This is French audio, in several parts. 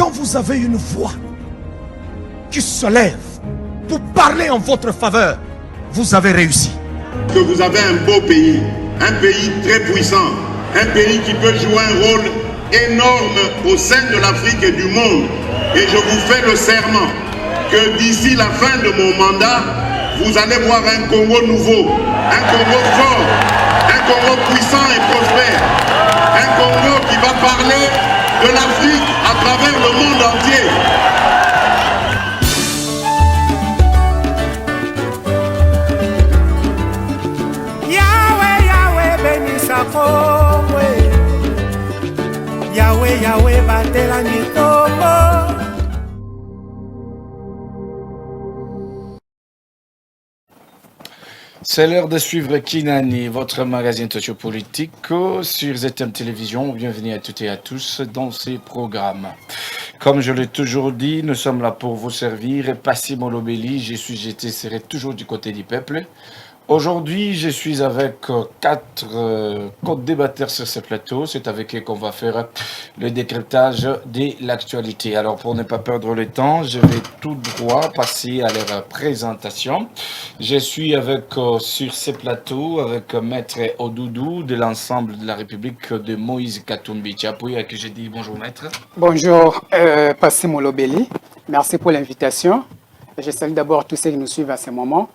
quand vous avez une voix qui se lève pour parler en votre faveur, vous avez réussi. Que vous avez un beau pays, un pays très puissant, un pays qui peut jouer un rôle énorme au sein de l'Afrique et du monde. Et je vous fais le serment que d'ici la fin de mon mandat, vous allez voir un Congo nouveau, un Congo fort, un Congo puissant et prospère, un Congo qui va parler de l'Afrique à travers le monde entier. Yahweh, Yahweh, bénissa Congo. Yahweh, Yahweh, batela Congo. C'est l'heure de suivre Kinani, votre magazine sociopolitique sur ZM Télévision. Bienvenue à toutes et à tous dans ces programmes. Comme je l'ai toujours dit, nous sommes là pour vous servir. Passez Molobeli, j'étais serai toujours du côté du peuple. Aujourd'hui, je suis avec quatre co-débatteurs sur ce plateau. C'est avec eux qu'on va faire le décryptage de l'actualité. Alors, pour ne pas perdre le temps, je vais tout droit passer à leur présentation. Je suis avec, sur ce plateau avec Maître Odoudou de l'ensemble de la République de Moïse Katumbi Tchapoué, à qui je dis bonjour Maître. Bonjour, Passé Molobeli. Merci pour l'invitation. Je salue d'abord tous ceux qui nous suivent à ce moment.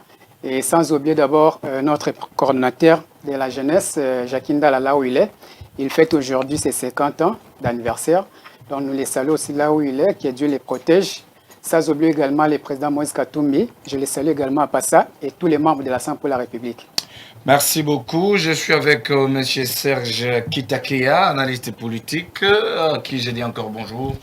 Et sans oublier d'abord notre coordonnateur de la jeunesse, Jacinda, là où il est. Il fête aujourd'hui ses 50 ans d'anniversaire. Donc nous les saluons aussi là où il est, que Dieu les protège. Sans oublier également le président Moïse Katumbi. Je les salue également à Passa et tous les membres de l'Assemblée pour la République. Merci beaucoup. Je suis avec M. Serge Kitakea, analyste politique, à qui je dis encore bonjour.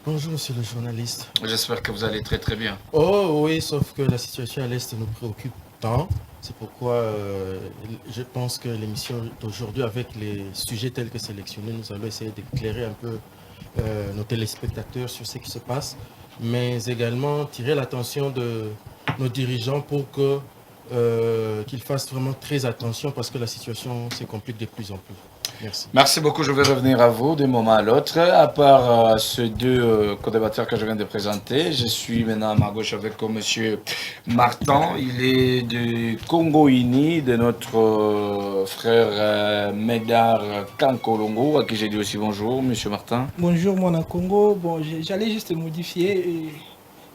Bonjour monsieur le journaliste. J'espère que vous allez très très bien. Oh oui, sauf que la situation à l'Est nous préoccupe tant. C'est pourquoi je pense que l'émission d'aujourd'hui, avec les sujets tels que sélectionnés, nous allons essayer d'éclairer un peu nos téléspectateurs sur ce qui se passe, mais également tirer l'attention de nos dirigeants pour qu'ils fassent vraiment très attention parce que la situation se complique de plus en plus. Merci. Merci beaucoup. Je vais revenir à vous d'un moment à l'autre. À part ces deux co-débatteurs que je viens de présenter, je suis maintenant à ma gauche avec M. Martin. Il est de Congo-Ini, de notre frère Médard Kankolongo, à qui j'ai dit aussi bonjour, M. Martin. Bonjour, mon Congo. Bon, j'allais juste modifier et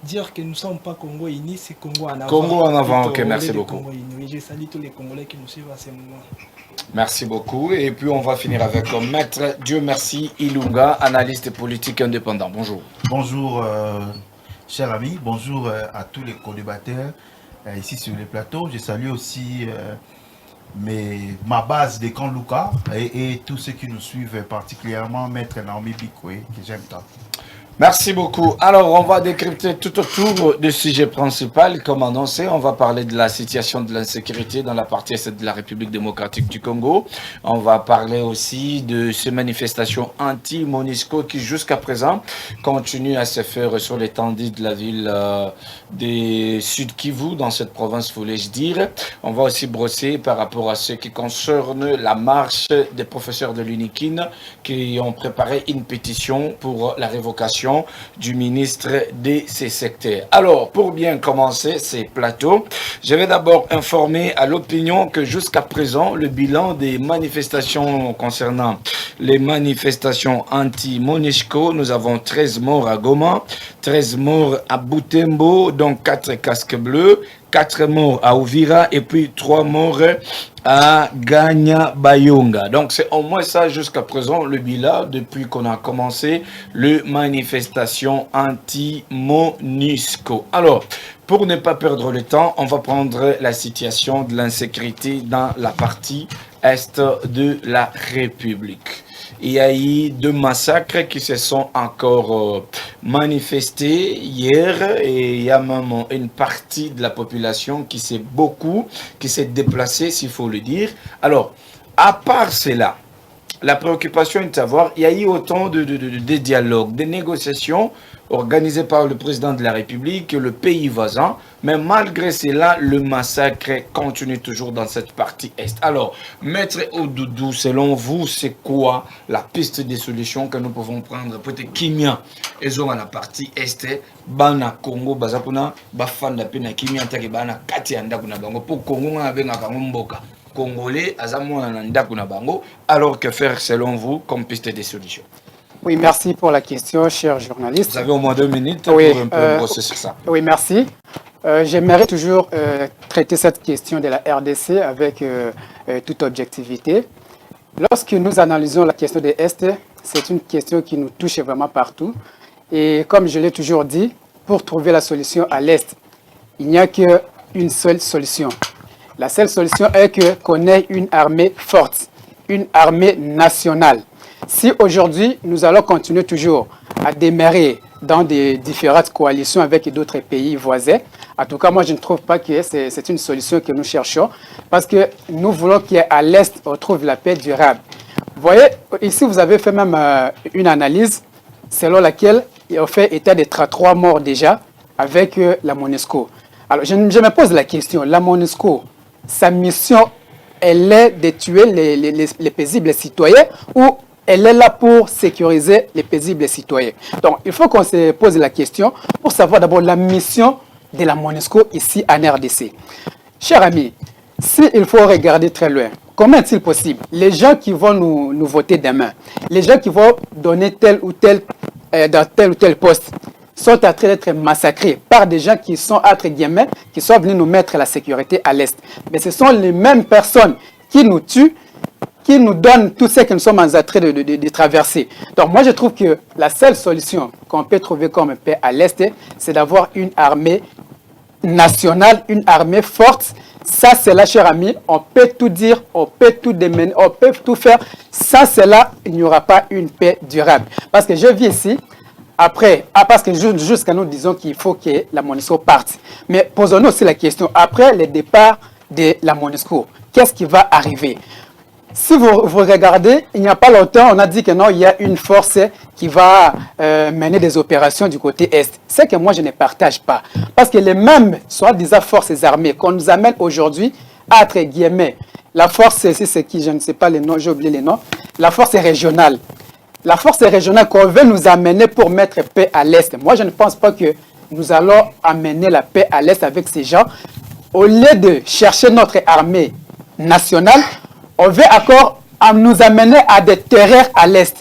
dire que nous ne sommes pas Congo-Ini, c'est Congo en avant. Congo en avant, ok, merci beaucoup. Oui, je salue tous les Congolais qui nous suivent à ce moment. Merci beaucoup. Et puis on va finir avec Maître Dieu merci Ilunga, analyste politique indépendant. Bonjour. Bonjour, chers amis. Bonjour à tous les co-débatteurs ici sur les plateaux. Je salue aussi ma base de Kanluka et tous ceux qui nous suivent, particulièrement Maître Naomi Bikwe, que j'aime tant. Merci beaucoup. Alors, on va décrypter tout autour du sujet principal. Comme annoncé, on va parler de la situation de l'insécurité dans la partie est de la République démocratique du Congo. On va parler aussi de ces manifestations anti-MONUSCO qui, jusqu'à présent, continuent à se faire sur l'étendue de la ville des Sud Kivu, dans cette province, voulais-je dire. On va aussi brosser par rapport à ce qui concerne la marche des professeurs de l'UNIKIN qui ont préparé une pétition pour la révocation du ministre de ces secteurs. Alors, pour bien commencer ces plateaux, je vais d'abord informer à l'opinion que jusqu'à présent, le bilan des manifestations concernant les manifestations anti-MONUSCO, nous avons 13 morts à Goma, 13 morts à Butembo, donc 4 casques bleus, 4 morts à Uvira et puis 3 morts à Gagna Bayonga. Donc c'est au moins ça jusqu'à présent le bilan depuis qu'on a commencé les manifestations anti-MONUSCO. Alors, pour ne pas perdre le temps, on va prendre la situation de l'insécurité dans la partie est de la République. Il y a eu 2 massacres qui se sont encore manifestés hier et il y a même une partie de la population qui s'est déplacée, s'il faut le dire. Alors, à part cela, la préoccupation est de savoir, il y a eu autant de dialogues, de négociations organisées par le président de la République, le pays voisin, mais malgré cela, le massacre continue toujours dans cette partie Est. Alors, Maître Oudoudou, selon vous, c'est quoi la piste des solutions que nous pouvons prendre? Peut-être Kimia, ils ont la partie Est, Bana Congo, Bazapuna, Bafanda Pena Kimia, Takibana, Katianda Kunabango, pour Congo, avec Nakamboka. Congolais, alors que faire selon vous comme piste des solutions? Oui, merci pour la question, cher journaliste. Vous avez au moins 2 minutes oui, pour un peu brosser sur ça. Oui, merci. J'aimerais toujours traiter cette question de la RDC avec toute objectivité. Lorsque nous analysons la question de l'Est, c'est une question qui nous touche vraiment partout. Et comme je l'ai toujours dit, pour trouver la solution à l'Est, il n'y a qu'une seule solution. La seule solution est qu'on ait une armée forte, une armée nationale. Si aujourd'hui, nous allons continuer toujours à démarrer dans des différentes coalitions avec d'autres pays voisins, en tout cas, moi, je ne trouve pas que c'est une solution que nous cherchons, parce que nous voulons qu'à l'Est, on trouve la paix durable. Vous voyez, ici, vous avez fait même une analyse selon laquelle on fait état de 3 morts déjà avec la MONUSCO. Alors, je me pose la question, la MONUSCO, sa mission, elle est de tuer les paisibles citoyens ou elle est là pour sécuriser les paisibles citoyens? Donc, il faut qu'on se pose la question pour savoir d'abord la mission de la MONUSCO ici en RDC. Chers amis, s'il faut regarder très loin, comment est-il possible? Les gens qui vont nous voter demain, les gens qui vont donner tel ou tel dans tel ou tel poste, sont en train d'être massacrés par des gens qui sont, entre guillemets, qui sont venus nous mettre la sécurité à l'Est. Mais ce sont les mêmes personnes qui nous tuent, qui nous donnent tout ce que nous sommes en train de traverser. Donc moi, je trouve que la seule solution qu'on peut trouver comme paix à l'Est, c'est d'avoir une armée nationale, une armée forte. Ça, c'est là, cher ami, on peut tout dire, on peut tout démener, on peut tout faire. Sans cela, il n'y aura pas une paix durable. Parce que je vis ici, après, parce que jusqu'à nous disons qu'il faut que la MONUSCO parte. Mais posons-nous aussi la question, après le départ de la MONUSCO, qu'est-ce qui va arriver? Si vous regardez, il n'y a pas longtemps, on a dit que non, il y a une force qui va mener des opérations du côté Est. C'est que moi, je ne partage pas. Parce que les mêmes, soi-disant forces armées qu'on nous amène aujourd'hui, entre guillemets, la force, c'est qui, je ne sais pas les noms, j'ai oublié les noms, la force régionale. La force régionale qu'on veut nous amener pour mettre paix à l'Est. Moi, je ne pense pas que nous allons amener la paix à l'Est avec ces gens. Au lieu de chercher notre armée nationale, on veut encore nous amener à des terreurs à l'Est.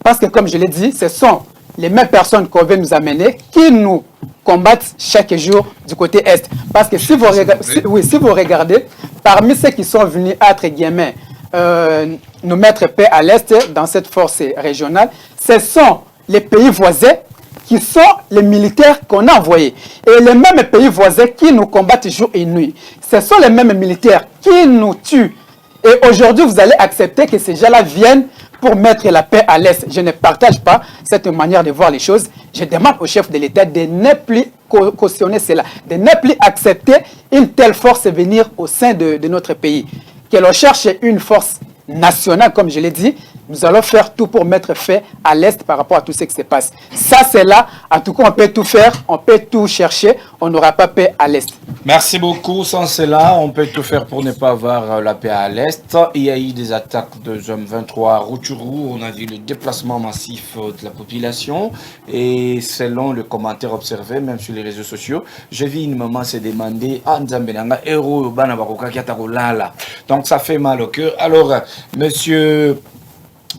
Parce que, comme je l'ai dit, ce sont les mêmes personnes qu'on veut nous amener qui nous combattent chaque jour du côté Est. Parce que si vous regardez, parmi ceux qui sont venus, entre guillemets, nous mettre paix à l'Est dans cette force régionale, ce sont les pays voisins qui sont les militaires qu'on a envoyés. Et les mêmes pays voisins qui nous combattent jour et nuit. Ce sont les mêmes militaires qui nous tuent. Et aujourd'hui, vous allez accepter que ces gens-là viennent pour mettre la paix à l'Est. Je ne partage pas cette manière de voir les choses. Je demande au chef de l'État de ne plus cautionner cela, de ne plus accepter une telle force venir au sein de notre pays. Que l'on cherche une force nationale, comme je l'ai dit, nous allons faire tout pour mettre fin à l'Est par rapport à tout ce qui se passe. Ça, c'est là. En tout cas, on peut tout faire, on peut tout chercher, on n'aura pas paix à l'Est. Merci beaucoup. Sans cela, on peut tout faire pour ne pas avoir la paix à l'Est. Il y a eu des attaques de M23 à Rutshuru. On a vu le déplacement massif de la population. Et selon le commentaire observé, même sur les réseaux sociaux, j'ai vu une maman se demander donc ça fait mal au cœur. Alors, monsieur,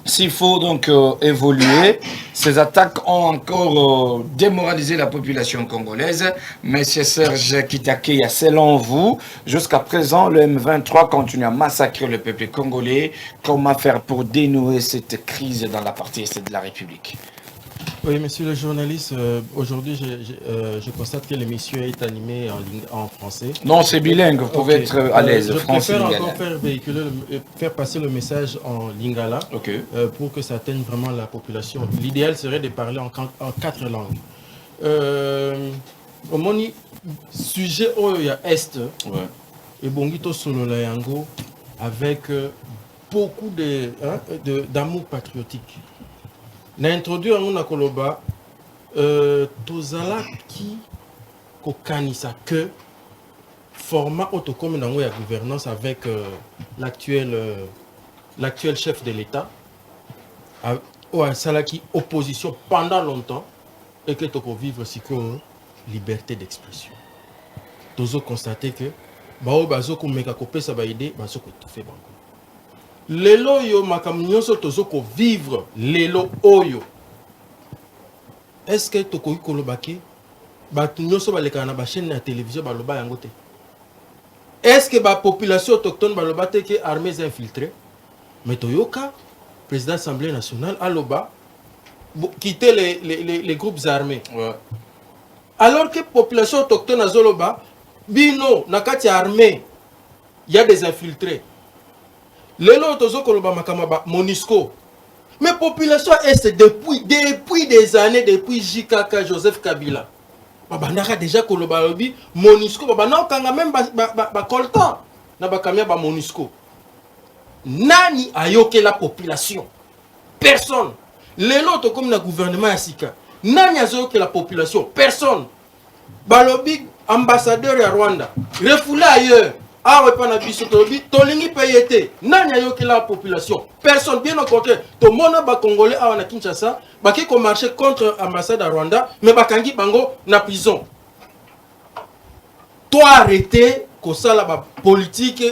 s'il faut donc évoluer, ces attaques ont encore démoralisé la population congolaise. Monsieur Serge Kitakeya, selon vous, jusqu'à présent, le M23 continue à massacrer le peuple congolais. Comment faire pour dénouer cette crise dans la partie est de la République? Oui, monsieur le journaliste, aujourd'hui, je constate que l'émission est animée en français. Non, c'est bilingue, vous pouvez être à l'aise. Je préfère encore faire passer le message en lingala pour que ça atteigne vraiment la population. L'idéal serait de parler en 4 langues. Au moni sujet Oya Est, et Bongito Solola Yango avec beaucoup d'amour patriotique. N'introduire un Koloba, tozala qui kokanisa que format autocom dans la gouvernance avec l'actuel chef de l'État, qui opposition pendant longtemps et que toko vivre si liberté d'expression. Tozo constater que bao bazo ko meka ko pesa ba idée bazo ko tout bango. Lelo yo makam nyonso tozo ko vivre lelo oyo. Est-ce que toko kolobaki ba nyonso ba leka na ba chaîne na télévision ba loba yango te? Est-ce que la population autochtone baloba te que armées infiltrées? Mais Toyoka, président de l'Assemblée nationale, Aloba, quitter les groupes armés. Ouais. Alors que la population autochtone à Zoloba, Bino, Nakati armée, il y a des infiltrés. Les autres Zokoloba Makamaba, Monisco. Mais la population est depuis des années, depuis JKK, Joseph Kabila. Babandaka déjà Koloba Lobi, Monisco, Babana Kanga même Coltan, Nabakamia ba Monisco. Nani a yoké la population? Personne. Les autres comme le gouvernement Asika. Nani a yoké la population? Personne. Balobi, ambassadeur à Rwanda. Refoulé ailleurs. Ah ouais, pas nabiso Tolobi. Tolingi payete. Nani a yoké la population? Personne. Bien au contraire. Tout le monde a Congolais à Kinshasa. Baki ko marché contre l'ambassade à Rwanda. Mais bakangi bango na prison. Toi arrêté. La politique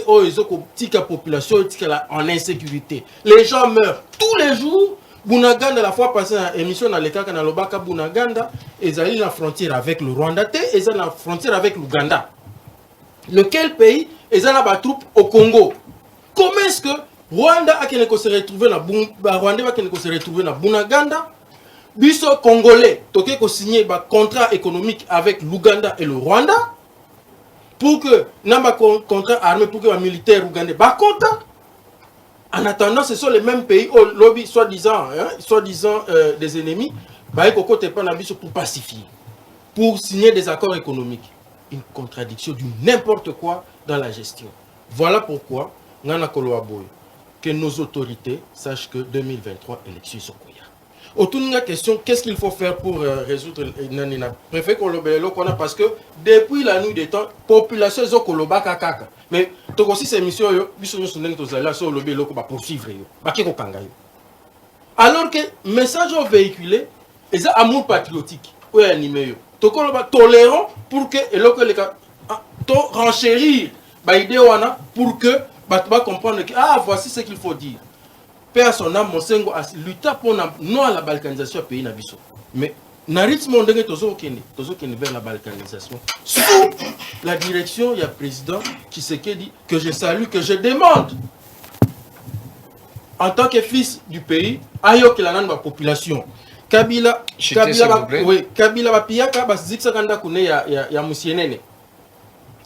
la population en insécurité. Les gens meurent tous les jours. Bunaganda, la fois passée, émission dans le cas de Lobaka, Bunaganda, ils ont la frontière avec le Rwanda, ils ont la frontière avec l'Ouganda. Lequel pays? Ils ont la troupe au Congo. Comment est-ce que Rwanda a se retrouvé dans Bunaganda? Biso Congolais, toké ko signé un contrat économique avec l'Ouganda et le Rwanda. Pour que n'amba contrat armé pour que les militaires ougandais bas content. En attendant, ce sont les mêmes pays au lobby soi-disant des ennemis, bah côté pas pour pacifier, pour signer des accords économiques. Une contradiction du n'importe quoi dans la gestion. Voilà pourquoi nana koloaboy que nos autorités sachent que 2023 élections sont koya. Autour de la question, qu'est-ce qu'il faut faire pour résoudre Nanina? Préfet Kolobelo qu'on a parce que depuis la nuit des temps, population zo Koloba kakaka. Mais tout aussi ces missions yo, biso nous sommes tous là sur le Lobelo qu'on va poursuivre yo. Bakiko kanga yo. Alors que message véhiculé, ils ont amour patriotique. Oui animé yo. To Koloba tolérant pour que eloko les to renchérir ba idée wana pour que batba comprendre que ah voici ce qu'il faut dire. Père son âme, mon sengo a lutté pour non à la balkanisation pays nabiso. Mais na rythme ndenge tozo kene vers la balkanisation. Sous la direction, il y a président Tshisekedi que je salue, que je demande en tant que fils du pays, ayo que la nande population. Kabila ba piyaka ba ziksa kanda kune ya musienene.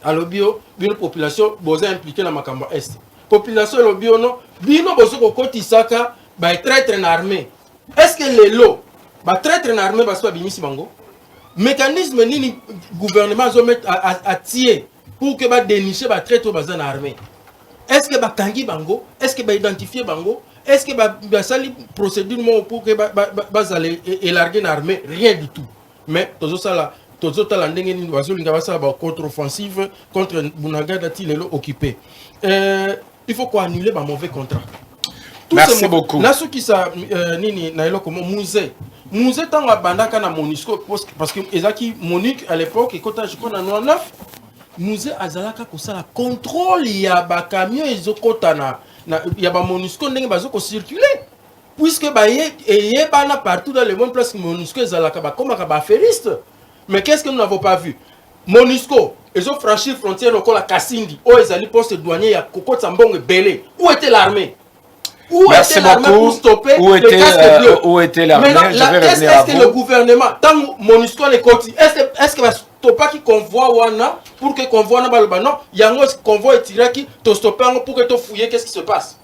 Alobio, une population boza impliquée dans makambo est. Population lobio non bino bozo kokoti saka ba traître en armée. Est-ce que les lots ba traître en armée ba so bimisi bango? Mécanisme ni gouvernement zo mettre à tirer pour que ba dénicher ba traître bazan armée. Est-ce que ba tangi bango? Est-ce que ba identifier bango? Est-ce que ba sali procédure pour que ba aller élarguer une armée? Rien du tout. Mais tozo sala tozo tala ndenge ni bazo linga basala ba contre-offensive contre Bunaganda ti lelo occupé. Il faut qu'on annule les mauvais contrats. Merci beaucoup. Nasu qui sa nini na elo comme musée tant à bandaka na Monisco parce que ezaki Monique à l'époque et quand je connais en 99 musée azalaka ko sala contrôle ya ba camion ezokota na ya ba Monisco ndenge bazoko circuler puisque ba yé bana partout dans le monde presque Monisco ezalaka ba comme ba affairiste. Mais qu'est-ce que nous n'avons pas vu? Monisco ils ont franchi la frontière au la Kassindi. Où ils allaient poste douanier à Koko Tsambong et Belé. Où était l'armée? Où était l'armée pour stopper les casques bleus? Où était l'armée? Est-ce que le gouvernement, tant Monisco les côtés, est-ce que va stopper qui convoi Wana pour que convoi n'a pas non? Il y a un convoi tiré qui te stopper pour que tu fouilles qu'est-ce qui se passe?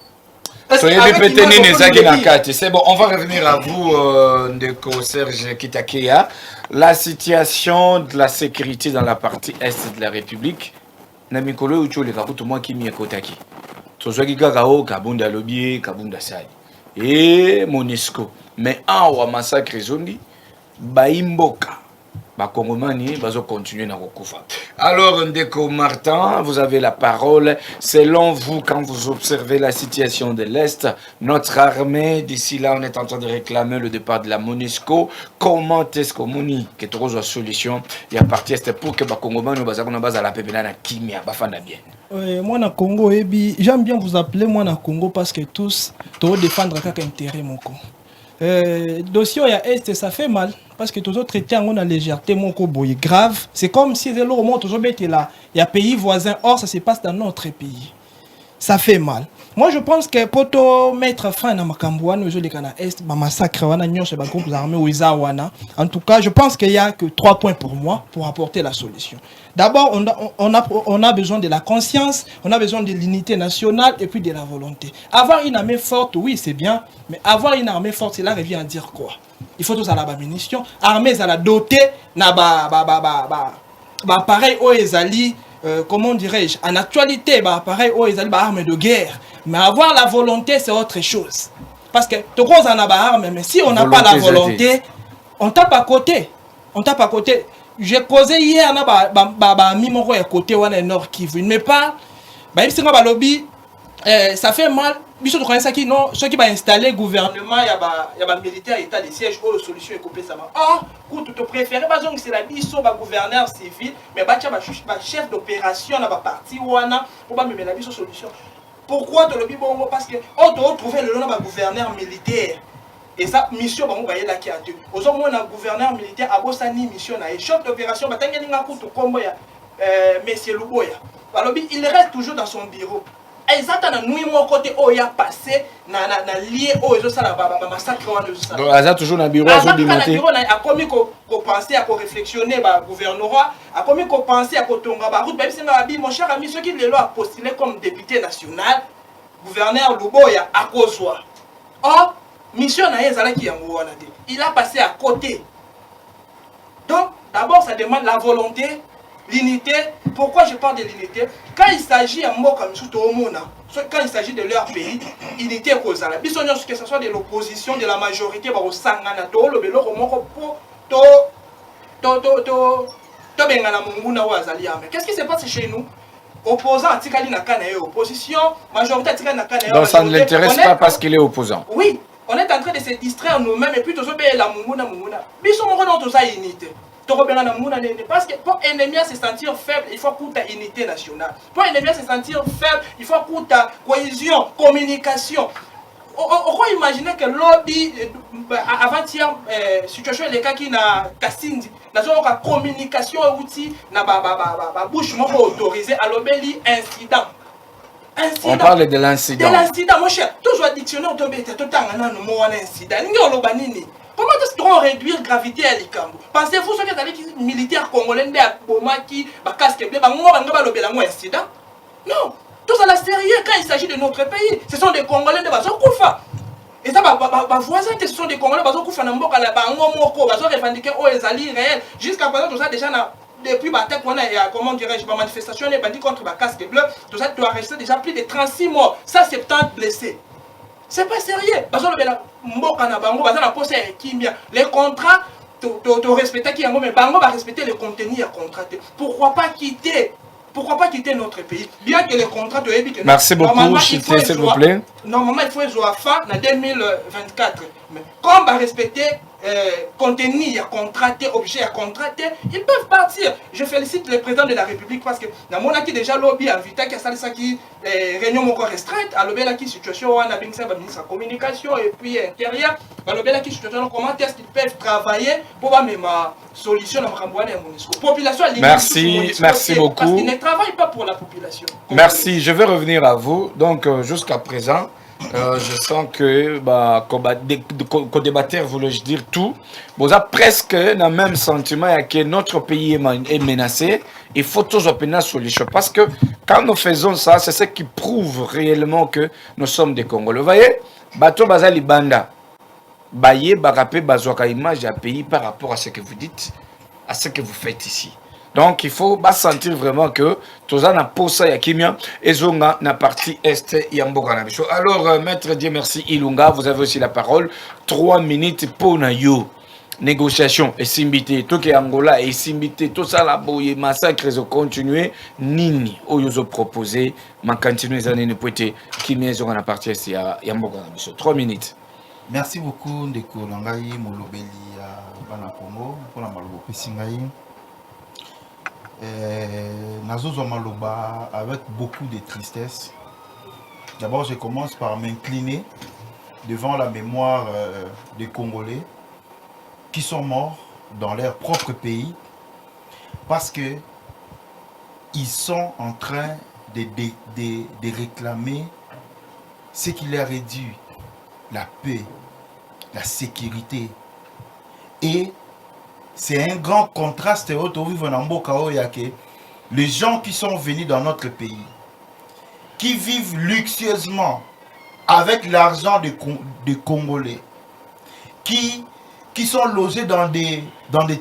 C'est bon, on va revenir à vous, Ndeko Serge Kitakeya. La situation de la sécurité dans la partie est de la République. Namikolo Ucho le Kakuto moi qui m'y kotaki. tozwaki kaka o kabunda lobi kabunda sali et Monisco mais en wa massacre zongi baimboka bakongomani bazo continuer na kokufa. Alors Ndeko Martin, vous avez la parole. Selon vous, quand vous observez la situation de l'Est, notre armée, d'ici là, on est en train de réclamer le départ de la Monisco. Comment est-ce qu'on moni que tu as une solution et à partir de pour que bakongomani bazakona base à la pépina na kimia bafana bien. Moi na Congo j'aime bien vous appeler moi na Congo parce que tous to défendre quelques intérêt mon co. Dossier à Est, ça fait mal parce que tous autres traités on a légèreté mon boy grave. C'est comme si le moment toujours était là. Il y a pays voisins, or ça se passe dans notre pays. Ça fait mal. Moi je pense que pour mettre fin à Makambouane aux Cana Est, ma massacre wana nyoshe ba groupes armés ou Izawana. En tout cas, je pense qu'il y a que 3 points pour moi pour apporter la solution. D'abord, on a besoin de la conscience, on a besoin de l'unité nationale et puis de la volonté. Avoir une armée forte, oui, c'est bien, mais avoir une armée forte, cela revient à dire quoi? Il faut tous à la munition, armée à la doter, na pareil aux ezali, comment dirais-je, en actualité, pareil aux ezali, armes de guerre. Mais avoir la volonté, c'est autre chose. Parce que tout le monde en a armes, mais si on n'a pas la volonté, on tape à côté. On tape à côté. J'ai causé hier, on a côté Nord Kivu. Mais pas, ça fait mal. Ceux qui vont installer le gouvernement, il y a un militaire, état de siège, oh, solution est coupée. Or, tu te préfères, c'est la mission du gouverneur civil, mais le chef d'opération, la partie pour pas me mettre la solution. Pourquoi tu le dis bon? Parce que on doit trouver le nom du gouverneur militaire. Et ça, mission, on va y aller qui a deux. Aux hommes, on a un gouverneur militaire, à Bossani, mission, et chef d'opération, monsieur Luboya. Alors, il reste toujours dans son bureau. Exactement, nous, mon côté, où il a passé, na lié, où il a massacre. Donc, il a toujours dans le bureau, il a commis qu'on pensait à réflexionner le gouvernorat, a commis qu'on pensait à Kotonga Baroud, même si mon cher ami, ceux qui l'ont postulé comme député national, gouverneur Luboya, à Kozwa. Or, mission il a passé à côté. Donc, d'abord, ça demande la volonté, l'unité. Pourquoi je parle de l'unité? Quand il s'agit quand il s'agit de leur pays, unité causale. Que ce soit de l'opposition, de la majorité, qu'est-ce qui se passe chez nous? Opposant à Tikali Nakana et opposition, majorité à Tikali Nakana. Donc ça ne l'intéresse pas parce qu'il est opposant. Oui, on est en train de se distraire nous-mêmes et puis tous la mumuna. Mais ils sont dans toute sa unité. Parce que pour ennemi se sentir faible, il faut qu'il y ait unité nationale. Pour ennemi se sentir faible, il faut qu'il y ait cohésion, communication. On peut imaginer que lobby, avant-hier, situation les cas qui n'a Kassindi, n'a pas communication outil, n'a pas bouche autorisée à l'obéli incident. On parle de l'incident. De l'incident, mon cher. Toujours dictionnaire, tout le temps, on a un mot incident. Comment est-ce qu'on va réduire la gravité à l'Ikambo? Pensez-vous que les militaires congolais ont un casque bleu, un incident? Non. Tout ça, c'est sérieux quand il s'agit de notre pays. Ce sont des Congolais de Bazokoufa. Et ça, les voisins, ce sont des Congolais de Bazokoufa. Ils ont revendiqué aux alliés réels. Jusqu'à présent, tout ça, déjà, depuis comment dirais-je, la manifestation, les bandits contre la casque bleue, tout ça doit rester déjà plus de 36 morts. Ça, 70 blessés. C'est pas sérieux. Les contrats, tu respectes qui mais Bango va respecter les contenus à contrater. Pourquoi pas quitter notre pays? Bien que les contrats de éviter. Merci beaucoup, s'il vous plaît. Normalement, il faut jouer à fin en 2024. Mais comme va respecter contenu à contrater, objet à contrater, ils peuvent partir. Je félicite le président de la République parce que dans mon acquis déjà lobby invité qui a ça qui réunion encore restreinte à l'objet qui situation on a bien ça ministre de communication et puis intérieur à l'objet qui situation comment est-ce qu'ils peuvent travailler pour avoir même solution dans Rambouane et Monisco. Population merci beaucoup. Parce qu'ils ne travaillent pas pour la population. Merci, je vais revenir à vous. Donc jusqu'à présent je sens que co-débatteur voulais-je dire tout. Vous avez presque le même sentiment que notre pays est menacé. Il faut toujours obtenir une solution. Parce que quand nous faisons ça, c'est ce qui prouve réellement que nous sommes des Congolais. Vous voyez, Bato Bazali Banda, Baye, Barapé, Bazouaka, image à pays par rapport à ce que vous dites, à ce que vous faites ici. Donc il faut sentir vraiment que tout ça n'a pas ça ya kimia et zonga na partie est yamboka na biso. Alors maître Dieu merci Ilunga, vous avez aussi la parole. 3 minutes pour na yo. Négociation et simbité tout que Angola et simbité tout ça la boye massacre ils ont continué nini oyozo proposé ma continuer ça ne peut être kimia zonga na partie est yamboka na biso. 3 minutes. Merci beaucoup ndeko Langai molobeli ya bana Congo pour la malobo pesingai. Nazozo Maloba avec beaucoup de tristesse. D'abord, je commence par m'incliner devant la mémoire des Congolais qui sont morts dans leur propre pays parce que ils sont en train de réclamer ce qui leur est dû, la paix, la sécurité. Et c'est un grand contraste les gens qui sont venus dans notre pays, qui vivent luxueusement avec l'argent des Congolais, qui sont logés dans des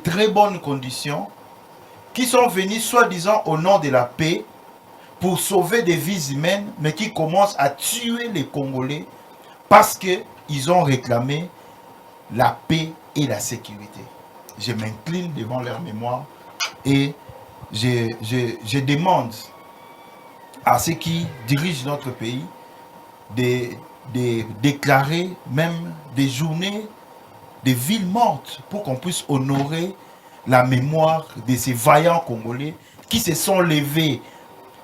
très bonnes conditions, qui sont venus soi-disant au nom de la paix pour sauver des vies humaines, mais qui commencent à tuer les Congolais parce qu'ils ont réclamé la paix et la sécurité. Je m'incline devant leur mémoire et je demande à ceux qui dirigent notre pays de déclarer même des journées, des villes mortes pour qu'on puisse honorer la mémoire de ces vaillants Congolais qui se sont levés,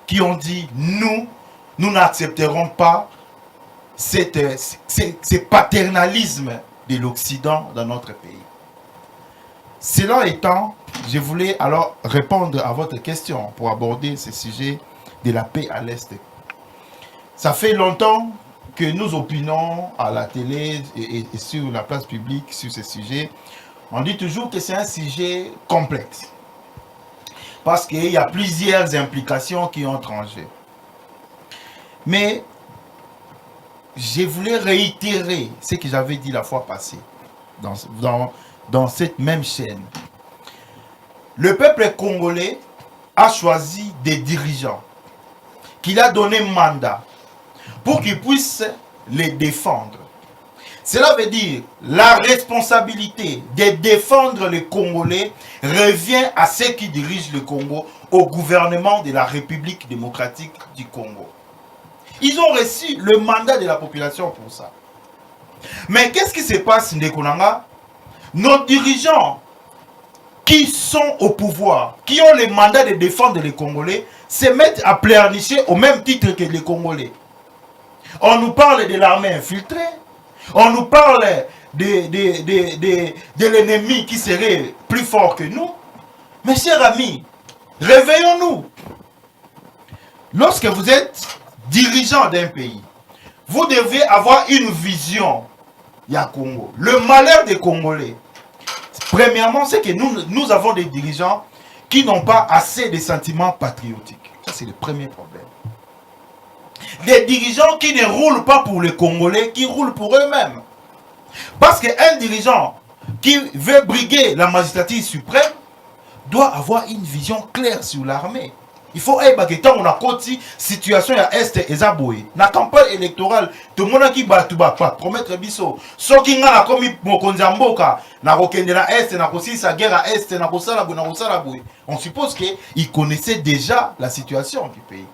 qui ont dit nous n'accepterons pas ce paternalisme de l'Occident dans notre pays. Cela étant, je voulais alors répondre à votre question pour aborder ce sujet de la paix à l'Est. Ça fait longtemps que nous opinons à la télé et sur la place publique sur ce sujet. On dit toujours que c'est un sujet complexe parce qu'il y a plusieurs implications qui entrent en jeu. Mais je voulais réitérer ce que j'avais dit la fois passée dans cette même chaîne. Le peuple congolais a choisi des dirigeants qu'il a donné mandat pour qu'ils puissent les défendre. Cela veut dire la responsabilité de défendre les Congolais revient à ceux qui dirigent le Congo, au gouvernement de la République démocratique du Congo. Ils ont reçu le mandat de la population pour ça. Mais qu'est-ce qui se passe, Ndekonanga? Nos dirigeants qui sont au pouvoir, qui ont le mandat de défendre les Congolais, se mettent à pleurnicher au même titre que les Congolais. On nous parle de l'armée infiltrée, on nous parle de l'ennemi qui serait plus fort que nous. Mes chers amis, réveillons-nous. Lorsque vous êtes dirigeant d'un pays, vous devez avoir une vision. Il y a Congo. Le malheur des Congolais, premièrement, c'est que nous avons des dirigeants qui n'ont pas assez de sentiments patriotiques. Ça, c'est le premier problème. Des dirigeants qui ne roulent pas pour les Congolais, qui roulent pour eux-mêmes. Parce qu'un dirigeant qui veut briguer la magistrature suprême doit avoir une vision claire sur l'armée. Il faut que on a côté situation à Est et Zaboué. La campagne électorale, tout le monde qui bat tout bas, promettre biso. Ce qui n'a pas commis Mokonzamboka, n'a reconnu la Est, n'a aussi sa guerre à Est, n'a pas la Boué. On suppose qu'ils connaissaient déjà la situation du pays.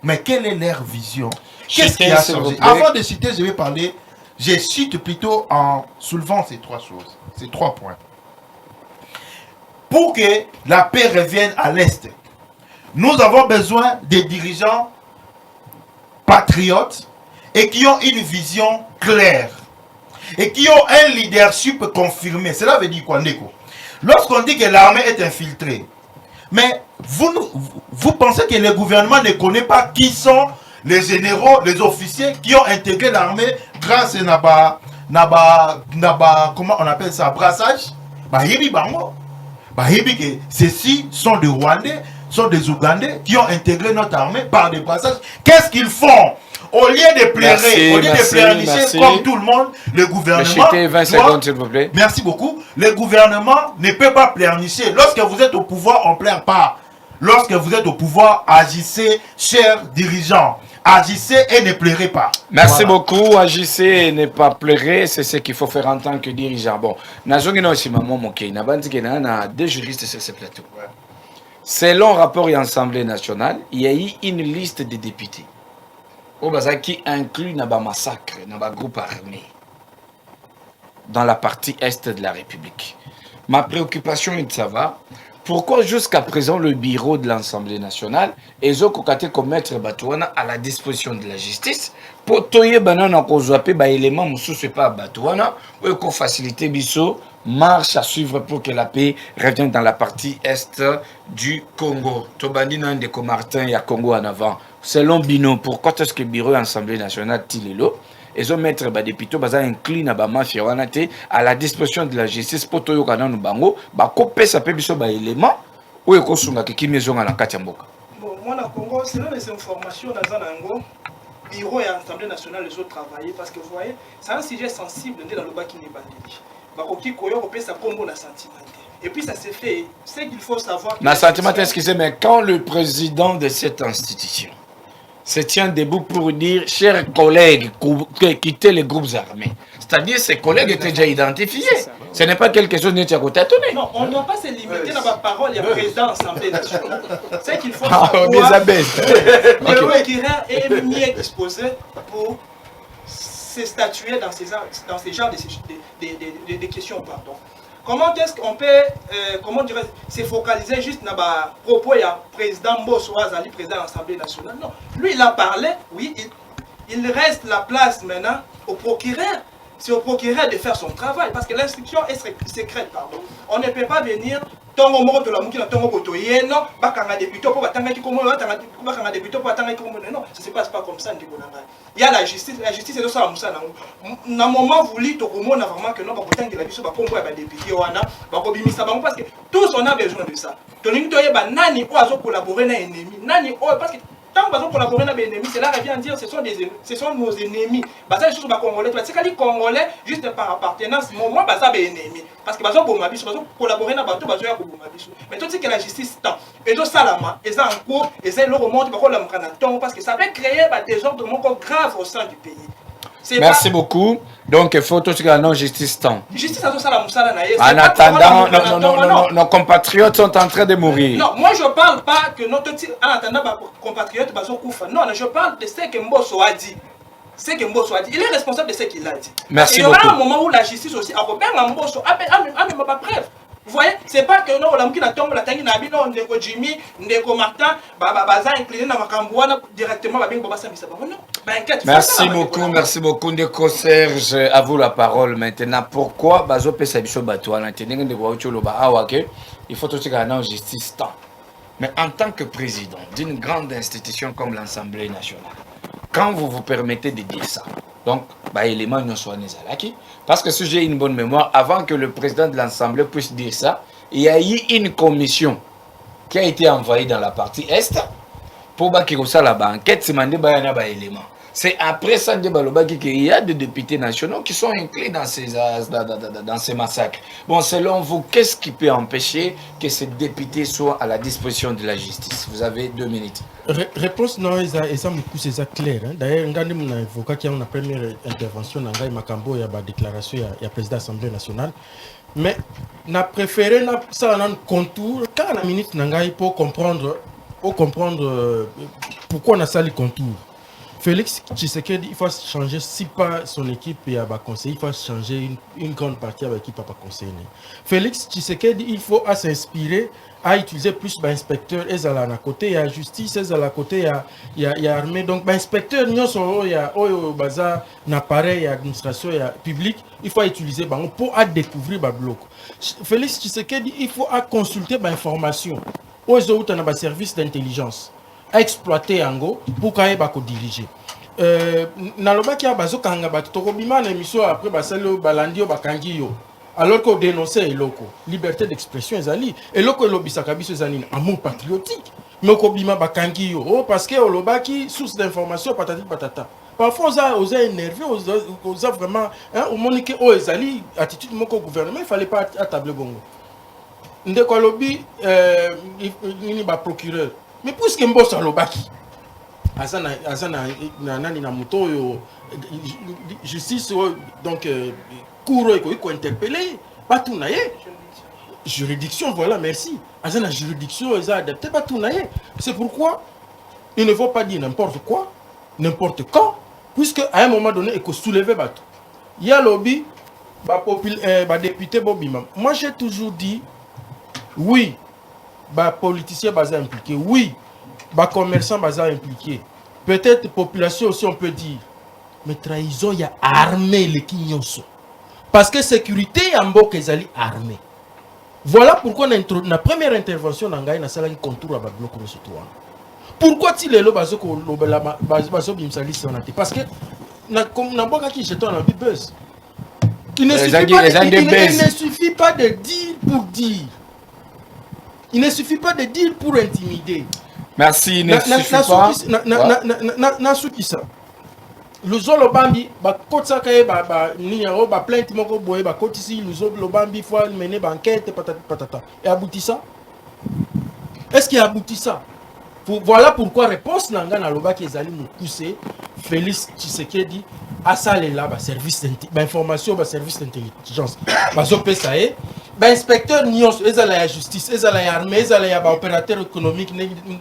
Mais quelle est leur vision? Qu'est-ce qui a changé? Avant de citer, je vais parler, je cite plutôt en soulevant ces trois choses, ces 3 points. Pour que la paix revienne à l'Est, nous avons besoin des dirigeants patriotes et qui ont une vision claire et qui ont un leadership confirmé. Cela veut dire quoi, Ndeko? Lorsqu'on dit que l'armée est infiltrée, mais vous pensez que le gouvernement ne connaît pas qui sont les généraux, les officiers qui ont intégré l'armée grâce à comment on appelle ça, brassage? Ceux-ci sont des Rwandais, sont des Ougandais qui ont intégré notre armée par des brassages. Qu'est-ce qu'ils font? Au lieu de pleurer, au lieu de pleurnicher comme tout le monde, le gouvernement 20 secondes, s'il vous plaît. Merci beaucoup. Le gouvernement ne peut pas pleurnicher. Lorsque vous êtes au pouvoir, on ne pleure pas. Lorsque vous êtes au pouvoir, agissez, chers dirigeants. Agissez et ne pleurez pas. Merci beaucoup. Agissez et ne pas pleurer. C'est ce qu'il faut faire en tant que dirigeant. Bon, deux juristes sur ce plateau. Selon rapport et Assemblée nationale, il y a eu une liste de députés qui inclut un massacre, un groupe armé dans la partie est de la République. Ma préoccupation est de savoir pourquoi jusqu'à présent le bureau de l'Assemblée nationale est commettre Batouana à la disposition de la justice pour toyer banana ko zoapé ba élément mususu pas Batouana ou qu'on faciliter biso marche à suivre pour que la paix revienne dans la partie est du Congo. Tobandi nan de Martin et à Congo en avant. Selon Bino, pourquoi est-ce que le bureau de l'Assemblée nationale Tilelo et mettre des députés inclus à la disposition de la justice pour que nous bango couper sa pébiso élément ou ekosunga ki maison à la Katiamboka. Bon, moi na Congo, selon les informations dans Zanango, bureau et l'Assemblée nationale les autres travaillent parce que vous voyez, c'est un sujet sensible dans le bas qui n'est pas dit. Bakoki koyo kopé sa Congo na sentiment. Et puis ça s'est fait, c'est qu'il faut savoir que na sentiment excusez mais quand le président de cette institution se tient debout pour dire, chers collègues, quittez les groupes armés. C'est-à-dire que ces collègues étaient déjà identifiés. Ce n'est pas quelque chose de tâtonné. Non, on ne doit pas se limiter dans ma parole, il y a président de l'Assemblée nationale. C'est qu'il faut savoir le procureur est mieux exposé pour se statuer dans ces genres de questions. Pardon. Comment est-ce qu'on peut se focaliser juste dans le propos du président Mbosso Azali, président de l'Assemblée nationale? Non. Lui, il a parlé, oui, il reste la place maintenant au procureur. C'est au procureur de faire son travail, parce que l'instruction est secrète, pardon. On ne peut pas venir, non, non, ça ne se passe pas comme ça. Il y a la justice est de ça. Dans un moment voulu, on a vraiment que non, parce que tous on a besoin de ça. Nani collaborer avec l'ennemi, parce que tant que nous collaborons avec les ennemis, cela revient à dire que ce sont nos ennemis. C'est juste les Congolais. C'est que les Congolais, juste par appartenance, moi, c'est des ennemis. Parce que nous collaborer avec les bateaux, mais tout ce que la justice tend. Et donc, ça, ils sont en cours, ils le remontent, parce que ça peut créer des ordres graves au sein du pays. Merci beaucoup. Donc, il faut tout ce que la justice tend. Justice a tout ça, en attendant, nos compatriotes sont en train de mourir. Non, moi je ne parle pas que notre en attendant nos compatriotes sont couffés. Non, je parle de ce que Mbosso a dit. Ce que Mbosso a dit. Il est responsable de ce qu'il a dit. Merci beaucoup. Il y aura beaucoup. un moment où la justice aussi a repéré Mbosso, a même pas preuve. Vous voyez, c'est pas que non, l'homme qui n'a tombé la tangue n'a pas non, Ndeko Jimmy, Ndeko Martin, baza incliné dans Makambouana directement, Baba Sambisa. Non, merci beaucoup, Ndeko Serge. À vous la parole maintenant. Pourquoi Bazo Pesabiso Batouana, il faut aussi gagner en justice tant. Mais en tant que président d'une grande institution comme l'Assemblée nationale, quand vous vous permettez de dire ça, donc, élément ne soit Nezalaki. Parce que si j'ai une bonne mémoire, avant que le président de l'Assemblée puisse dire ça, il y a eu une commission qui a été envoyée dans la partie Est pour qu'il y ait la banquette, c'est élément. C'est après ça qu'il y a des députés nationaux qui sont inclus dans ces massacres. Bon, selon vous, qu'est-ce qui peut empêcher que ces députés soient à la disposition de la justice? Vous avez 2 minutes. Réponse non, c'est clair. D'ailleurs, on a évoqué qu'il y a une première intervention dans le Makambo, il y a une déclaration, il y a le président de l'Assemblée nationale. Mais on a préféré ça dans un contour, car la minute pour comprendre pourquoi on a ça les contours. Félix Tshisekedi, il faut changer, si pas son équipe et à conseil, il faut changer une grande partie avec l'équipe à conseiller. Félix Tshisekedi, il faut s'inspirer à utiliser plus d'inspecteurs, et à la côté, il y a justice, et à la côté, il y a armée. Donc, inspecteurs, il y a un appareil, il y a administration, il y a public, il faut utiliser pour découvrir le bloc. Félix Tshisekedi, il faut consulter l'information. Aux autres, on a un service d'intelligence. À exploiter Ango pour qu'il y ait diriger. Naloba a bazo kanga batokobima na émission après basalo balandi bakangi yo. Alors qu'on dénonçait eloko, liberté d'expression ezali, eloko lobisaka biso ezali amour patriotique. Mais okobima bakangi yo parce que olobaki source d'information patati patata. Parfois, on a énervé, on a vraiment... Au moment où ils allaient, attitude de mon gouvernement, il ne fallait pas attabler bongo. Ndeko lobby, il va procureur. Mais puisque Mbosso a lobaki, Azana nani na moto justice donc cour il faut interpeller pas tout naie juridiction voilà merci Azana juridiction ils ont adapté pas tout naie c'est pourquoi il ne faut pas dire n'importe quoi n'importe quand puisque à un moment donné il faut soulever bateau il y a lobby député Bobima moi j'ai toujours dit oui politiciens basés impliqués oui commerçants basés impliqués peut-être population aussi on peut dire mais trahison il y a armé les Kinyoso parce que sécurité en Mboka ezali armé voilà pourquoi la première intervention n'angai na sala qui contour à bloc comme ce toi pourquoi ti lelo bazoko bazo bimsali sonati parce que na Mboka qui jeton na buzz il ne suffit pas de dire pour dire il ne suffit pas de dire pour intimider. Merci. Le zolo bambi ba kotsa kaye ba niaro ba plainte moko boye ba kotisi le zolo bambi faut mener enquête patata et aboutit ça. Est-ce qu'il aboutit ça? Voilà pourquoi réponse nanga na loba ki ezali mukuse Félix Tshisekedi asale là ba service d'information ba service d'intelligence bazo pesa e ba inspecteur nyos ezala ya justice ezala ya armée ezala ya ba opérateur économique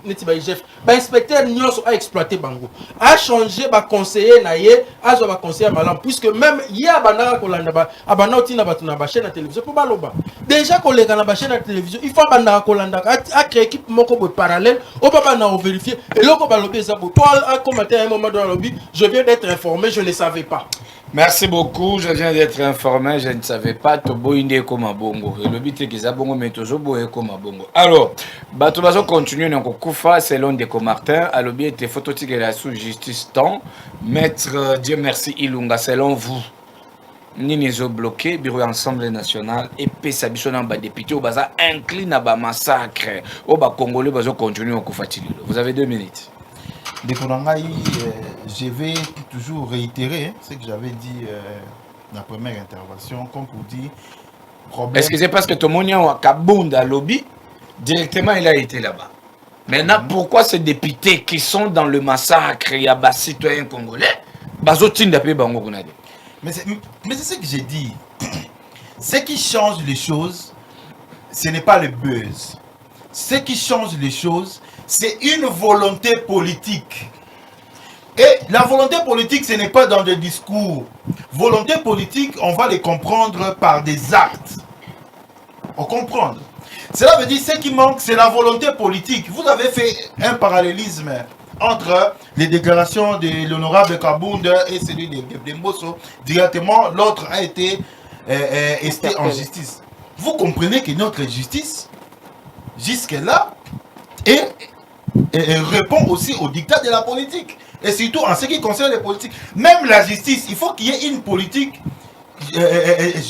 neti ba chef ba inspecteur nyos a exploité bango a changé ba conseiller na ye azo ba conseiller malam puisque même ya bandaka kolanda ba abana otina batu na ba chaîne de télévision pour baloba déjà koleka na ba chaîne de télévision il faut bandaka kolanda a créer équipe moko bo parallèle au papa na vérifier et loko balobi ça pour toi a commenté à un moment dans le lobby je viens d'être informé je ne savais pas. Merci beaucoup, je viens d'être informé, je ne savais pas Tobo Inde comme bongo. Le but est que ça bongo mais toujours boé comme bongo. Alors, bato bazo continue na kokufa selon Ndeko Martin, à l'objet était phototique la sous justice temps, maître Dieu merci Ilunga selon vous. Nini zo bloqué bureau Assemblée nationale et pesa biso na ba député au baza incline à ba massacre. Au ba congolais bazo continue au kufatili. Vous avez 2 minutes. Je vais toujours réitérer ce que j'avais dit dans la première intervention, comme pour dire problème. Excusez parce que tout le monde a Kabunda lobby directement il a été là-bas. Maintenant pourquoi ces députés qui sont dans le massacre il y a des citoyens congolais bazotin d'après bango kunade. Mais c'est ce que j'ai dit. Ce qui change les choses, ce n'est pas le buzz. Ce qui change les choses, c'est une volonté politique. Et la volonté politique, ce n'est pas dans des discours. Volonté politique, on va les comprendre par des actes. On comprend. Cela veut dire ce qui manque, c'est la volonté politique. Vous avez fait un parallélisme entre les déclarations de l'honorable Kabunda et celui de Mbosso. Directement, l'autre a été esté en justice. Vous comprenez que notre justice, jusque-là, et répond aussi au dictat de la politique. Et surtout en ce qui concerne les politiques. Même la justice, il faut qu'il y ait une politique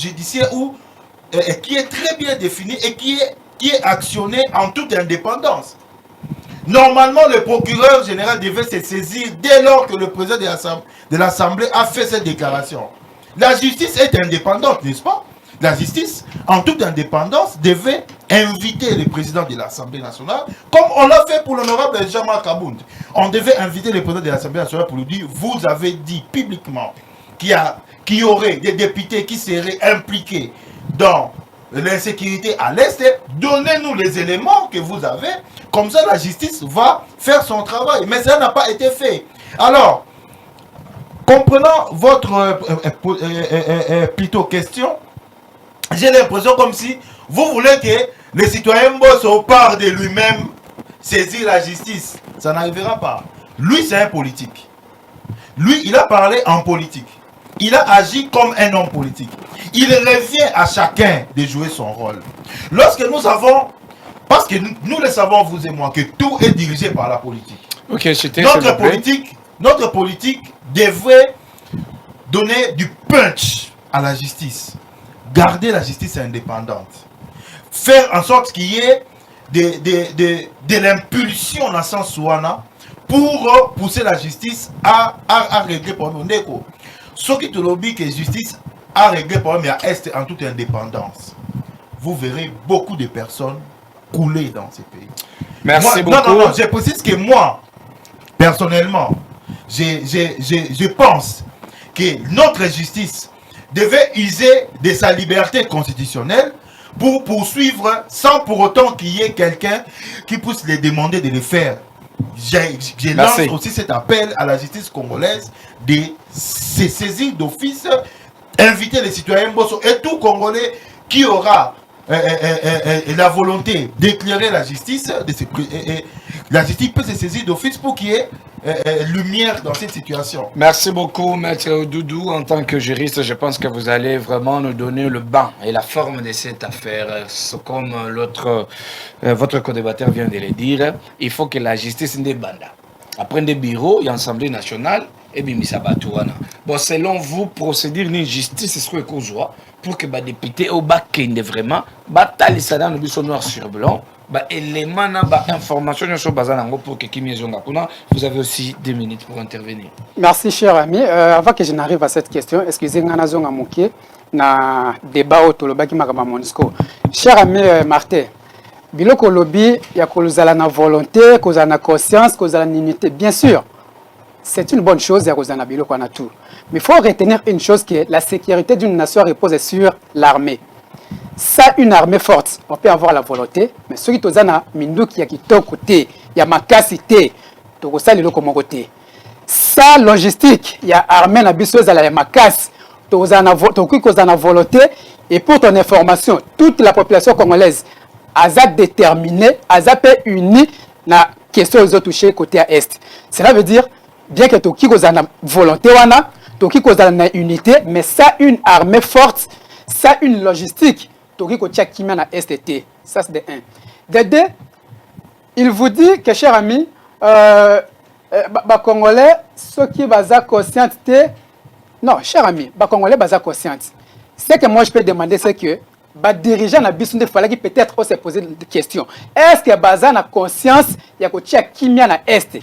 judiciaire qui est très bien définie et qui est actionnée en toute indépendance. Normalement, le procureur général devait se saisir dès lors que le président de l'Assemblée a fait cette déclaration. La justice est indépendante, n'est-ce pas? La justice, en toute indépendance, devait inviter le président de l'Assemblée nationale, comme on l'a fait pour l'honorable Jean-Marc Kabund. On devait inviter le président de l'Assemblée nationale pour lui dire, vous avez dit publiquement qu'il y aurait des députés qui seraient impliqués dans l'insécurité à l'Est. Donnez-nous les éléments que vous avez, comme ça la justice va faire son travail. Mais ça n'a pas été fait. Alors, comprenant votre plutôt question, j'ai l'impression comme si vous voulez que le citoyen Mbosso part de lui-même saisir la justice. Ça n'arrivera pas. Lui, c'est un politique. Lui, il a parlé en politique. Il a agi comme un homme politique. Il revient à chacun de jouer son rôle. Lorsque nous avons, parce que nous le savons, vous et moi, que tout est dirigé par la politique. Okay, notre politique devrait donner du punch à la justice. Garder la justice indépendante. Faire en sorte qu'il y ait de l'impulsion dans le sens Souana pour pousser la justice à régler le problème. Ce qui te lobby que la justice a réglé le problème à Est en toute indépendance, vous verrez beaucoup de personnes couler dans ces pays. Merci beaucoup. Non, je précise que moi, personnellement, je pense que notre justice devait user de sa liberté constitutionnelle pour poursuivre sans pour autant qu'il y ait quelqu'un qui puisse les demander de le faire. Je lance aussi cet appel à la justice congolaise de se saisir d'office, inviter les citoyens Bosso et tout Congolais qui aura la volonté d'éclairer la justice, la justice peut se saisir d'office pour qu'il y ait lumière dans cette situation. Merci beaucoup, Maître Doudou. En tant que juriste, je pense que vous allez vraiment nous donner le banc et la forme de cette affaire. Comme votre co-débatteur vient de le dire, il faut que la justice ne banda. Après des bureaux, il y a l'Assemblée nationale et Bimisa Batouana. Bon, selon vous, procéder une justice serait causois pour que les députés au bac vraiment bataillent ça dans le bureau noir sur blanc. Éléments, information sur pour que vous avez aussi 2 minutes pour intervenir. Merci, cher ami. Avant que je n'arrive à cette question, excusez-moi, na débat au Tolobaki Magama Monisco. Cher ami Martin, biloko lobby, il y a que na volonté, que na conscience, que na unité. Bien sûr, c'est une bonne chose, il y a que na biloko na tout. Mais il faut retenir une chose qui est la sécurité d'une nation repose sur l'armée. Ça, une armée forte, on peut avoir la volonté, mais ceux qui ont un mindouk qui est côté, il y a ma capacité, donc ça, il y a côté. Ça, logistique, il y a armée, il y a ma casse, donc on a la volonté, et pour ton information, toute la population congolaise a déterminé, a unie, la question aux autres touchés côté à Est. Cela veut dire, bien que tu as la volonté, tu as la unité, mais ça, une armée forte, ça, une logistique. Ça, c'est de 1. De 2, il vous dit que, cher ami, les Congolais, ceux qui sont conscients, non, cher ami, les Congolais sont conscients. Ce que moi, je peux demander, c'est que les dirigeants il fallait peut-être se poser des questions. Est-ce que les gens ont conscience qu'il y a à Est?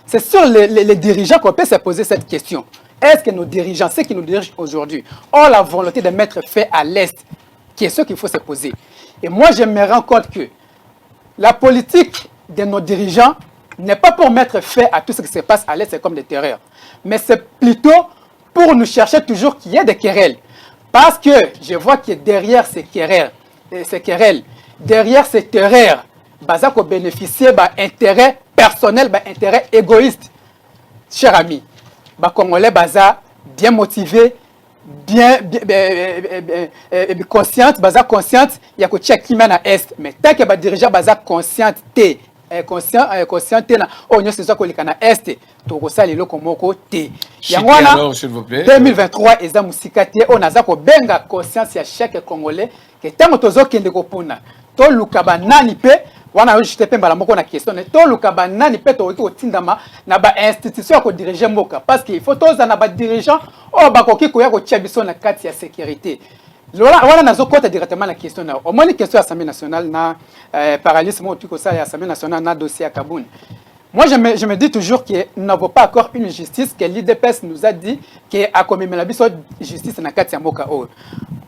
C'est sur les dirigeants qu'on peut se poser cette question. Est-ce que nos dirigeants, ceux qui nous dirigent aujourd'hui, ont la volonté de mettre fin à l'Est? Qui est ce qu'il faut se poser. Et moi, je me rends compte que la politique de nos dirigeants n'est pas pour mettre fin à tout ce qui se passe à l'Est comme des terreurs, mais c'est plutôt pour nous chercher toujours qu'il y ait des querelles. Parce que je vois que derrière ces querelles, derrière ces terreurs, il faut bénéficier d'intérêts personnels, d'intérêts égoïstes. Chers amis, les Congolais sont bien motivés, bien consciente, il y a que tchèque qui mène à Est, mais tant que les dirigeants sont conscients, conscient na onyo c'est ça que les cana Est, tout ça les locaux moko té. Alors, s'il vous plaît. 2023 eza musikate on aza ko benga conscience ya chaque Congolais que tant tozo kende ko puna. To lukaba nani pe wana yo jite pemba la moko na question to lukaba nani pe to ko tindama na ba institution ko diriger mboka parce qu'il faut toza na ba dirigeant o ba ko kiko ya ko tia biso na kati ya sécurité. Voilà nazo kota directement la question na au moins une question à l'Assemblée nationale na paralysme tout que ça à l'Assemblée nationale na dossier à Kaboun. Moi je me dis toujours que nous n'avons pas encore une justice que l'IDPS nous a dit que a commis la biso justice na kati ya mboka o.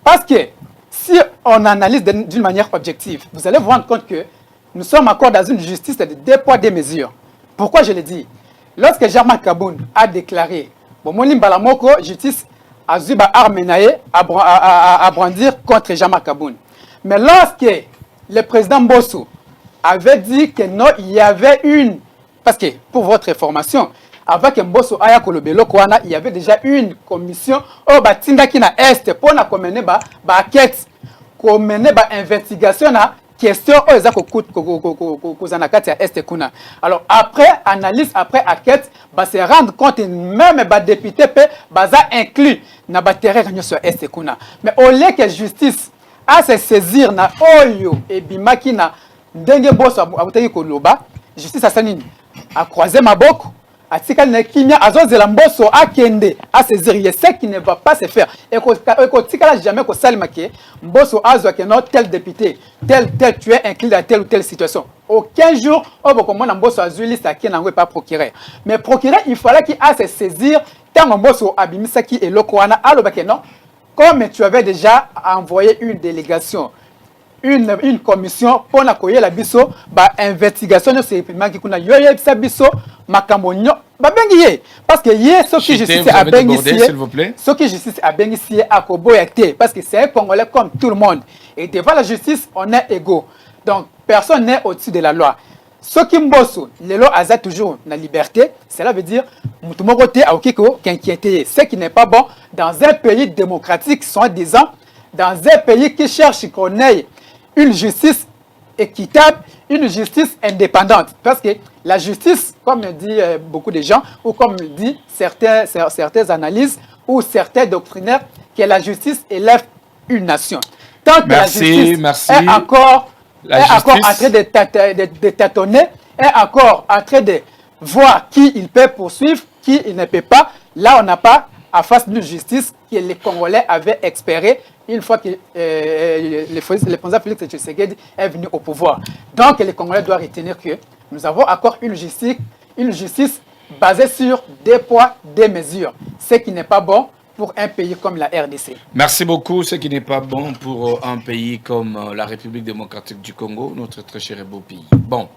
Parce que si on analyse d'une manière objective, vous allez vous rendre compte que nous sommes encore dans une justice de 2 poids 2 mesures. Pourquoi je le dis? Lorsque Germain Kaboun a déclaré bon mon limbala moko justice a zuba armenaye à brandir contre Germain Kaboun. Mais lorsque le président Mbosso avait dit que non, il y avait une, parce que pour votre information, avant que Mbosso aya kolobelo kwana, il y avait déjà une commission au batinda qui na est pour na mener ba enquête, ko mener ba investigation na question aux eza ko zanakati ya est kuna. Alors après analyse, après enquête, ba se rendre compte même ba député pe baza inclus na ba terrain sur est kuna. Mais au lieu que justice a se saisir na oyo et bimaki na ndenge bosso abutaki ko loba, justice a sanini a croisé maboko, atikali na kimia azozela mboso akende à saisir ce qui ne va pas se faire et ko tikala jamais ko salima ke mboso azwa ke no tel député tel tu es inclus dans telle ou telle situation aucun jour on va comment mboso azuli liste qui n'en pas procureur mais procureur il fallait qu'il a se saisir tant mboso abimisaki et lokwana aloba ke non comme tu avais déjà envoyé une délégation une commission pour na koyela biso ba investigation sur épidémie qui kuna yoye biso makambo nyo ba bengi ye parce que ye ce qui justice a bengi s'il vous plaît ce qui justice a bengi si akoboya te parce que c'est un Congolais comme tout le monde et devant la justice on est égaux donc personne n'est au-dessus de la loi ce qui mboso les lois a toujours la liberté cela veut dire mutu moko te aokiko qu'inquiéter ce qui n'est pas bon dans un pays démocratique soi-disant dans un pays qui cherche qu'on ait une justice équitable, une justice indépendante. Parce que la justice, comme le dit beaucoup de gens, ou comme le dit certaines analyses, ou certains doctrinaires, que la justice élève une nation. Tant que la justice est encore en train de tâtonner, est encore en train de voir qui il peut poursuivre, qui il ne peut pas, là on n'a pas à face d'une justice que les Congolais avaient espéré une fois que le président Félix Tshisekedi est venu au pouvoir. Donc les Congolais doivent retenir que nous avons encore une justice basée sur des poids, des mesures. Ce qui n'est pas bon pour un pays comme la RDC. Merci beaucoup. Ce qui n'est pas bon pour un pays comme la République démocratique du Congo, notre très cher et beau pays. Bon.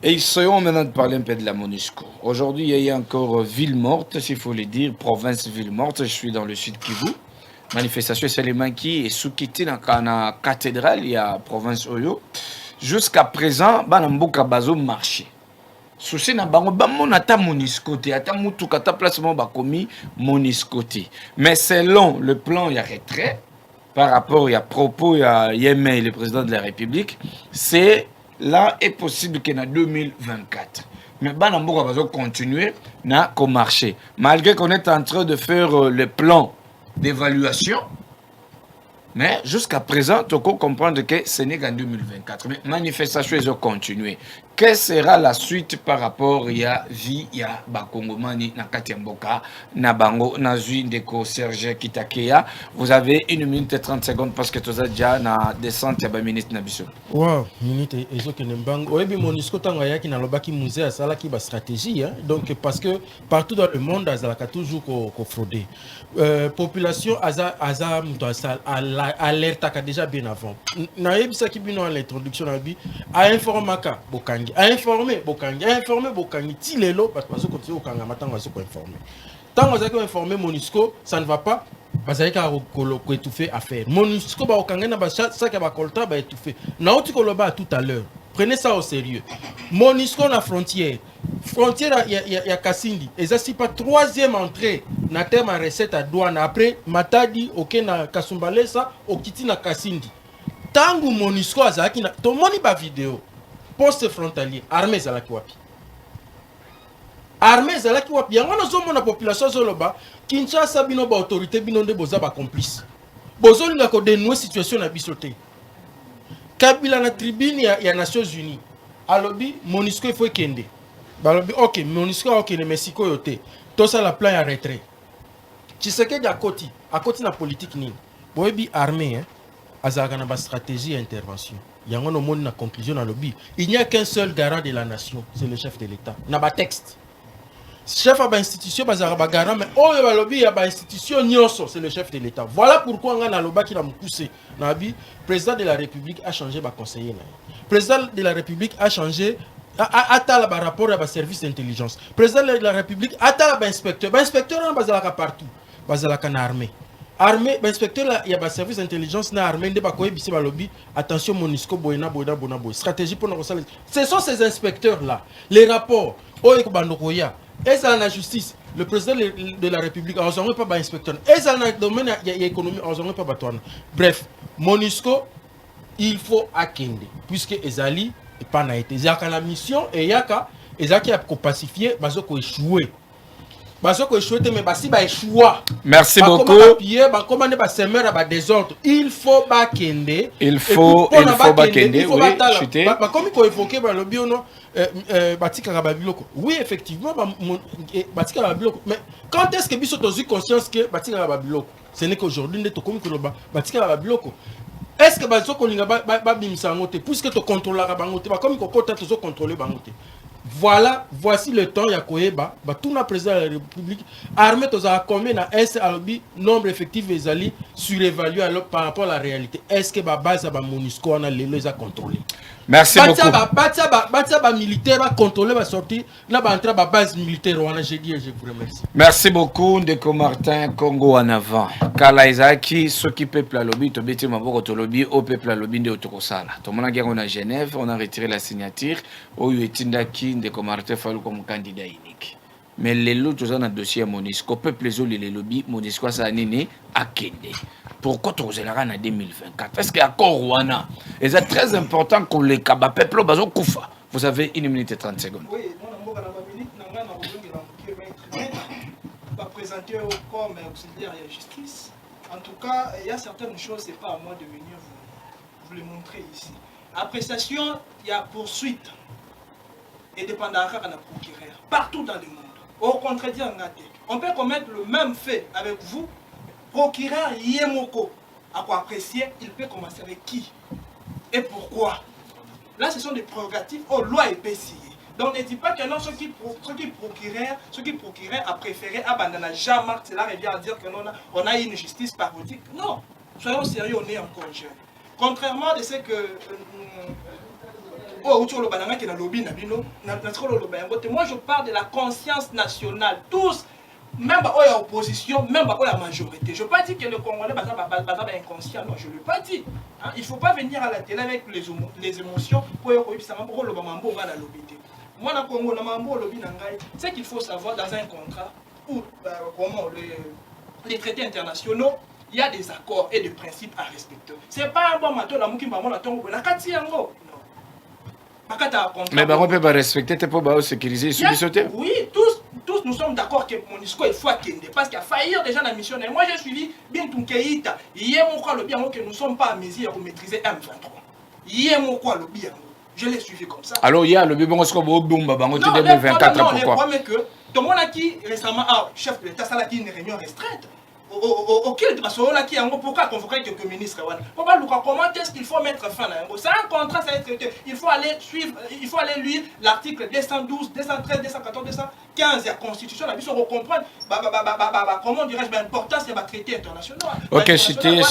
Et essayons maintenant de parler un peu de la MONUSCO. Aujourd'hui, il y a encore ville morte, s'il faut le dire, province ville morte. Je suis dans le sud Kivu. Manifestation seulement qui est sous quitté dans la cathédrale, il y a province Oyo. Jusqu'à présent, Banamboka Bazo marché. Souci na bango bamon ata MONUSCO te ata mutu kata place mo bakomi MONUSCO te. Mais selon le plan il y a retrait par rapport il y a propos il y a Yémen le président de la République, c'est là est possible que en 2024. Mais Banamboka Bazo continuer na ko marché malgré qu'on est en train de faire le plan d'évaluation, mais jusqu'à présent, tu peux comprendre que ce n'est qu'en 2024. Mais manifestation, ils ont continué. Quelle sera la suite par rapport à via Bakongomani, Nakati Mboka, Nabango, Nazui, Ndeko, Serge Kitakeya? Vous avez 1 minute et 30 secondes parce que tu as déjà na descente à ministre Nabiso. Wow, minute et que Nembango. Oui, MONUSCO Tangaya qui n'a pas qui musée à ça qui va stratégie. Donc, parce que partout dans le monde, il y a toujours fraudé. Population, alerte déjà bien avant. Naïb Saki Bino à l'introduction, a informé Bokangi. A informé Bokangi, Tilelo, parce que vous continuez au Kanga, maintenant vous informer. Tant que vous avez informé MONUSCO, ça ne va pas. Vous avez étouffé à faire. MONUSCO, vous avez ça qui va étouffer. Tout à l'heure. Prenez ça au sérieux. MONUSCO na frontière. Frontière, il y a Kassindi. Et ça, c'est pas troisième entrée. Na terme à recette à douane. Après, Matadi, ok, na Kasumbalesa, okiti na Kassindi. Tangu MONUSCO, azaki na. Ton moni ba vidéo. Poste frontalier. Armée zalaki wapi. Armée zalaki wapi. Yango na zomo na population zoloba. Kinshasa bino ba autorité bino nde boza ba complice. Bozo linga ko denouer situation na bisoté. Kabila na tribune ya Nations Unies. Alobi MONUSCO il faut kende. Balobi OK, MONUSCO OK ne Mexico yote. Tout ça la plan ya retrait. Tshisekedi à côté na politique nini. Boyebi armée hein. Azaka na ba stratégie et intervention. Yango no moni na conclusion na lobby. Il n'y a qu'un seul garant de la nation, c'est le chef de l'État. Na ba texte. Chef à institution bazara ba garant mais oyo ba lobby ya ba institution nyonso, c'est le chef de l'État. Voilà pourquoi on a loba qui na mukuse. Nabi président de la République a changé ba conseiller na. Président de la République a changé a ba rapport à ba service d'intelligence. Président de la République a ba inspecteur. Ba inspecteur na bazala partout. Bazala na armée. Armée, inspecteur là, il y a un service d'intelligence na armée de bakoye bisi balobi. Attention MONUSCO boyna. Stratégie pour nous. Ce sont ces inspecteurs là. Les rapports. Oyeko bandokoya. Et ça la justice. Le président de la République, on n'aurait pas d'inspecteur. Et ça dans le domaine de l'économie, on n'aurait pas batouane. Bref, MONUSCO, il faut akende. Puisque Ezali n'est pas naïté. Il y a la mission et il y a qui a pacifié, il a échoué. Merci beaucoup. Il faut bakende. Il faut bakende. Oui, effectivement, mais quand est-ce que biso tozi conscience que batika babiloko? Ce n'est qu'aujourd'hui nous comme que batika babiloko. Est-ce que bazo kolinga ba bimisa ngote puisque to contrôlera bangote ba comme ko kota to contrôler bangote. Voilà, voici le temps ya koyeba ba tout na président de la République armée to za combien na est albi nombre effectif ezali surévalué alors par rapport à la réalité. Est-ce que ba base ba MONUSCO na lelo za contrôler? Merci beaucoup. Batia militaire va contrôler va sortir là va entrer ba base militaire wana je dis et je vous remercie. Merci beaucoup Ndeko Martin Congo en avant. Kala Isaki ce qui peuple à lobby to beti maboko to lobby au peuple à lobby de otokosala. To mona guerre on a Genève, on a retiré la signature au etindaki Ndeko Martin fallu comme candidat unique. Mais les lots dans un dossier MONUSCO peuple les lobby MONUSCO ça nini akende. Pourquoi tu as en 2024? Est-ce qu'il y a encore Rwanda? Et c'est très important qu'on les kaba peuple bazo kufa. Vous avez 1 minute et 30 secondes. Oui, moi je vais présenter comme auxiliaire de la justice. En tout cas, il y a certaines choses, ce n'est pas à moi de venir vous les montrer ici. Appréciation, il y a poursuite et dépendant de la procureur partout dans le monde. Au contraire, on peut commettre le même fait avec vous. Procureur Yemoko, à quoi apprécier, il peut commencer avec qui et pourquoi. Là, ce sont des prérogatives aux lois et PCI. Donc, ne dis pas que non, ceux qui procuraient a préféré abandonner Jean-Marc, cela revient à dire que non, on a une justice parodique. Non, soyons sérieux, on est encore jeune. Contrairement à ce que moi, je parle de la conscience nationale. Tous, même à l'opposition, même à la majorité. Je ne veux pas dire que le Congolais est inconscient. Non, je ne l'ai pas dit. Hein? Il ne faut pas venir à la télé avec les émotions pour le mambo à la lobby. Moi, dans le Congo, ce qu'il faut savoir dans un contrat ou les traités internationaux, il y a des accords et des principes à respecter. Ce n'est pas un bon matin, la mouki maman la tombe, la kati yango. Mais on peut pas respecter tes pour sécuriser et oui, tous nous sommes d'accord que MONUSCO il faut attendre parce qu'il a failli déjà la mission. Et moi j'ai suivi Bintou Keïta. Hier mon quoi le bien que nous ne sommes pas à mesure de maîtriser M23. Hier mon quoi le bien. Je l'ai suivi comme ça. Alors il y a le bien qu'on au Dumba bango 2024 pourquoi? Le problème est que tout le monde a qui récemment chef de l'État ça là qui une réunion restreinte. Auquel qui en pourquoi convoquer quelques ministres pourquoi comment est-ce qu'il faut mettre fin à c'est un contrat ça va être traité. Il faut aller suivre, il faut aller lire l'article 212, 213, 214, 215 de la Constitution la mission comprendre comment dirais-je l'importance de traité international. Ok, cité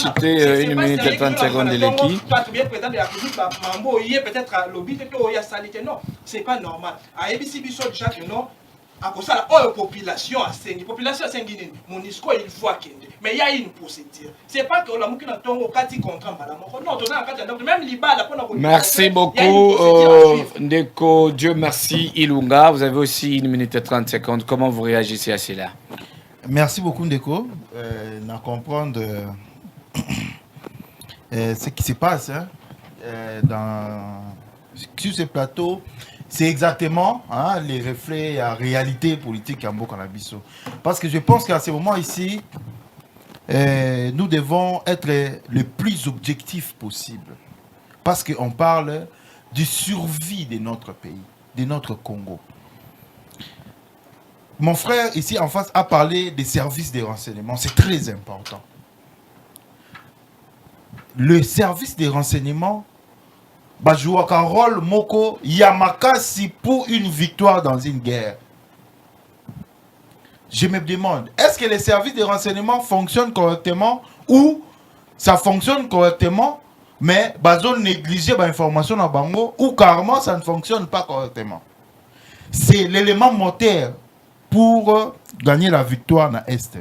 1 minute et 30 secondes de l'équipe. Pas bien président de la République mambo il est peut-être à lobby que il y a salité non, c'est pas normal. À ABC biso déjà que non. À cause de la population à Sengi, population à Sengi, MONUSCO il faut qu'il mais il y a une procédure. C'est pas que la mouki n'a pas au kati contrat non, même l'IBA la merci beaucoup Ndeko, Dieu merci Ilunga, vous avez aussi 1 minute et 30 secondes. Comment vous réagissez à cela? Merci beaucoup Ndeko, à comprendre ce qui se passe sur ce plateau. C'est exactement les reflets, la réalité politique en Bokanabiso. Parce que je pense qu'à ce moment ici, nous devons être le plus objectifs possible. Parce qu'on parle du survie de notre pays, de notre Congo. Mon frère ici en face a parlé des services de renseignement. C'est très important. Le service de renseignement joue un rôle moko yamakasi pour une victoire dans une guerre. Je me demande, est-ce que les services de renseignement fonctionnent correctement ou ça fonctionne correctement, mais bazo négliger l'information dans bango ou carrément ça ne fonctionne pas correctement. C'est l'élément moteur pour gagner la victoire dans l'Est.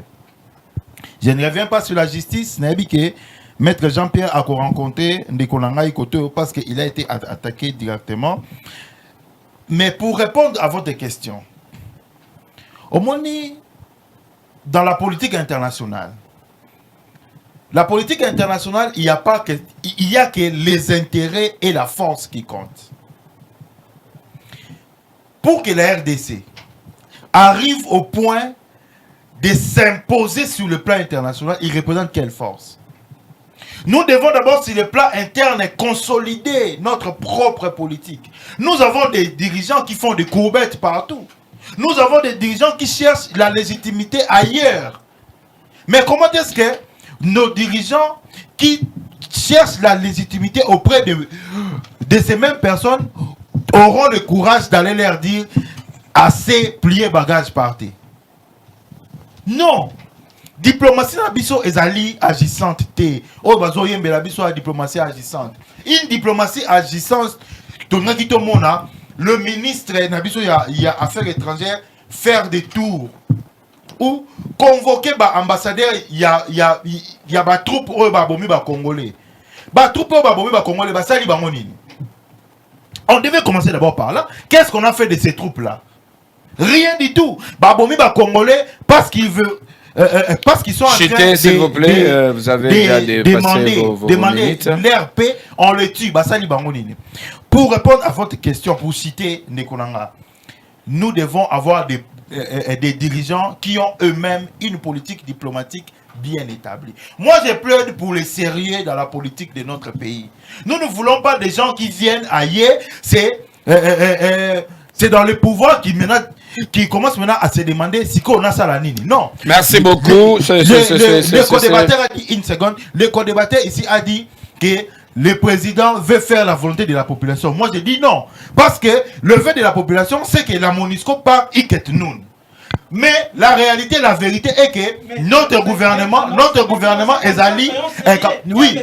Je ne reviens pas sur la justice, que Maître Jean-Pierre a rencontré Ndekolanga Ikoto parce qu'il a été attaqué directement. Mais pour répondre à votre question, au moins dans la politique internationale, il n'y a pas que, il y a que les intérêts et la force qui comptent. Pour que la RDC arrive au point de s'imposer sur le plan international, il représente quelle force? Nous devons d'abord, sur le plan interne, consolider notre propre politique. Nous avons des dirigeants qui font des courbettes partout. Nous avons des dirigeants qui cherchent la légitimité ailleurs. Mais comment est-ce que nos dirigeants qui cherchent la légitimité auprès de ces mêmes personnes auront le courage d'aller leur dire assez, plier bagage, partez? Non! Diplomatie na biso ezali agissante te. Oh bazo yembe la biso la diplomatie agissante. Une diplomatie agissante, le ministre na biso y a affaires étrangères faire des tours ou convoquer ba ambassadeur y a ba troupe o ba bomi ba congolais. Ba troupe o ba bomi ba congolais ba sali ba monini. On devait commencer d'abord par là. Qu'est-ce qu'on a fait de ces troupes là? Rien du tout. Ba bomi ba congolais parce qu'ils veulent parce qu'ils sont en train s'il vous plaît, vous avez déjà dépassé vos minutes. Leur paix, on le tue. Pour répondre à votre question, pour citer Nekonanga, nous devons avoir des dirigeants qui ont eux-mêmes une politique diplomatique bien établie. Moi, je plaide pour le sérieux dans la politique de notre pays. Nous ne voulons pas des gens qui viennent ailleurs. C'est dans le pouvoir qui commence maintenant à se demander si on a ça la nini. Non. Merci beaucoup. Le co-débatteur a dit une seconde. Le co-débatteur ici a dit que le président veut faire la volonté de la population. Moi, je dis non. Parce que le vœu de la population, c'est que la MONUSCO part Iket Noun. Mais la réalité, la vérité est que notre gouvernement est allé. Oui,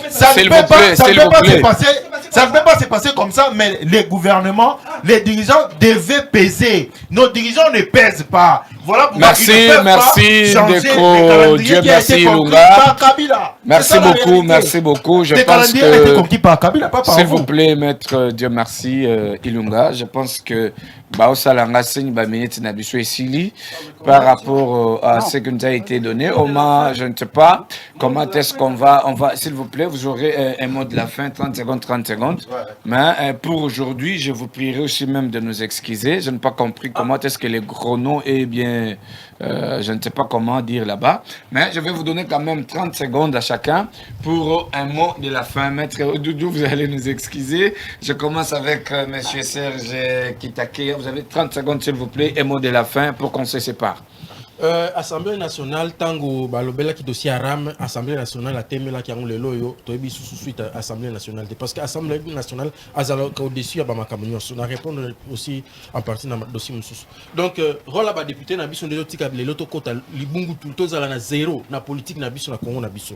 ça ne peut pas se passer comme ça, mais les gouvernements, les dirigeants devaient peser. Nos dirigeants ne pèsent pas. Voilà pourquoi merci Ndeko, Dieu merci Ilunga. Merci beaucoup. Je pense que, s'il vous plaît, maître Dieu merci Ilunga, je pense que Baosalanga signe minute Nabiso et Sili par rapport à ce qui nous a été donné. Oma, je ne sais pas comment est-ce qu'on va, s'il vous plaît, vous aurez un mot de la fin, 30 secondes. Mais pour aujourd'hui, je vous prierai aussi même de nous excuser. Je n'ai pas compris comment est-ce que les chronos est bien, je ne sais pas comment dire là-bas. Mais je vais vous donner quand même 30 secondes à chacun pour un mot de la fin. Maître Doudou, vous allez nous excuser. Je commence avec monsieur Serge Kitake. Vous avez 30 secondes, s'il vous plaît, et mot de la fin pour qu'on se sépare. Assemblée nationale, tango balobela qui dossier Aram, Assemblée nationale a témé là qui a le loyo, toebi sous suite à Assemblée nationale. Parce que Assemblée nationale a au-dessus à Bamakamunion. On a répondu aussi en partie dans le dossier Moussous. Donc, rôle à député n'a biso de l'autre les l'autre libungu tout na zéro, na politique n'a biso na Congo n'a biso.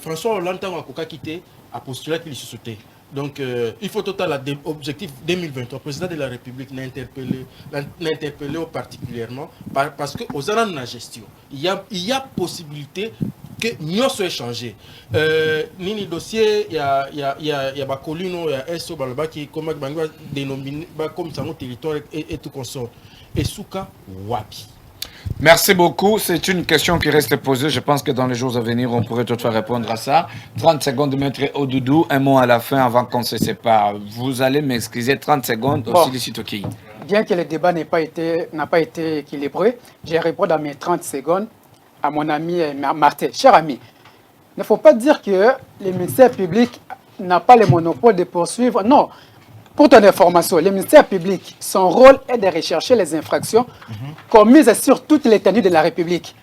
François Hollande a koka quitté a postulé qu'il se sautait. Donc, il faut total objectif 2023. Le président de la République l'a interpellé particulièrement parce que aux années de la gestion, il y a possibilité que nous soit échangé. Nini dossier, il y a Bakolino, il y a Esso, qui comme dénominé comme ça territoire et tout consort. Et Souka Wapi. Merci beaucoup. C'est une question qui reste posée. Je pense que dans les jours à venir, on pourrait toutefois répondre à ça. 30 secondes, maître Odoudou. Un mot à la fin avant qu'on se sépare. Vous allez m'excuser 30 secondes aussi de Sitoki. Bien que le débat n'a pas été équilibré, je réponds dans mes 30 secondes à mon ami Martin. Cher ami, il ne faut pas dire que le ministère public n'a pas le monopole de poursuivre. Non. Pour ton information, le ministère public, son rôle est de rechercher les infractions commises sur toute l'étendue de la République.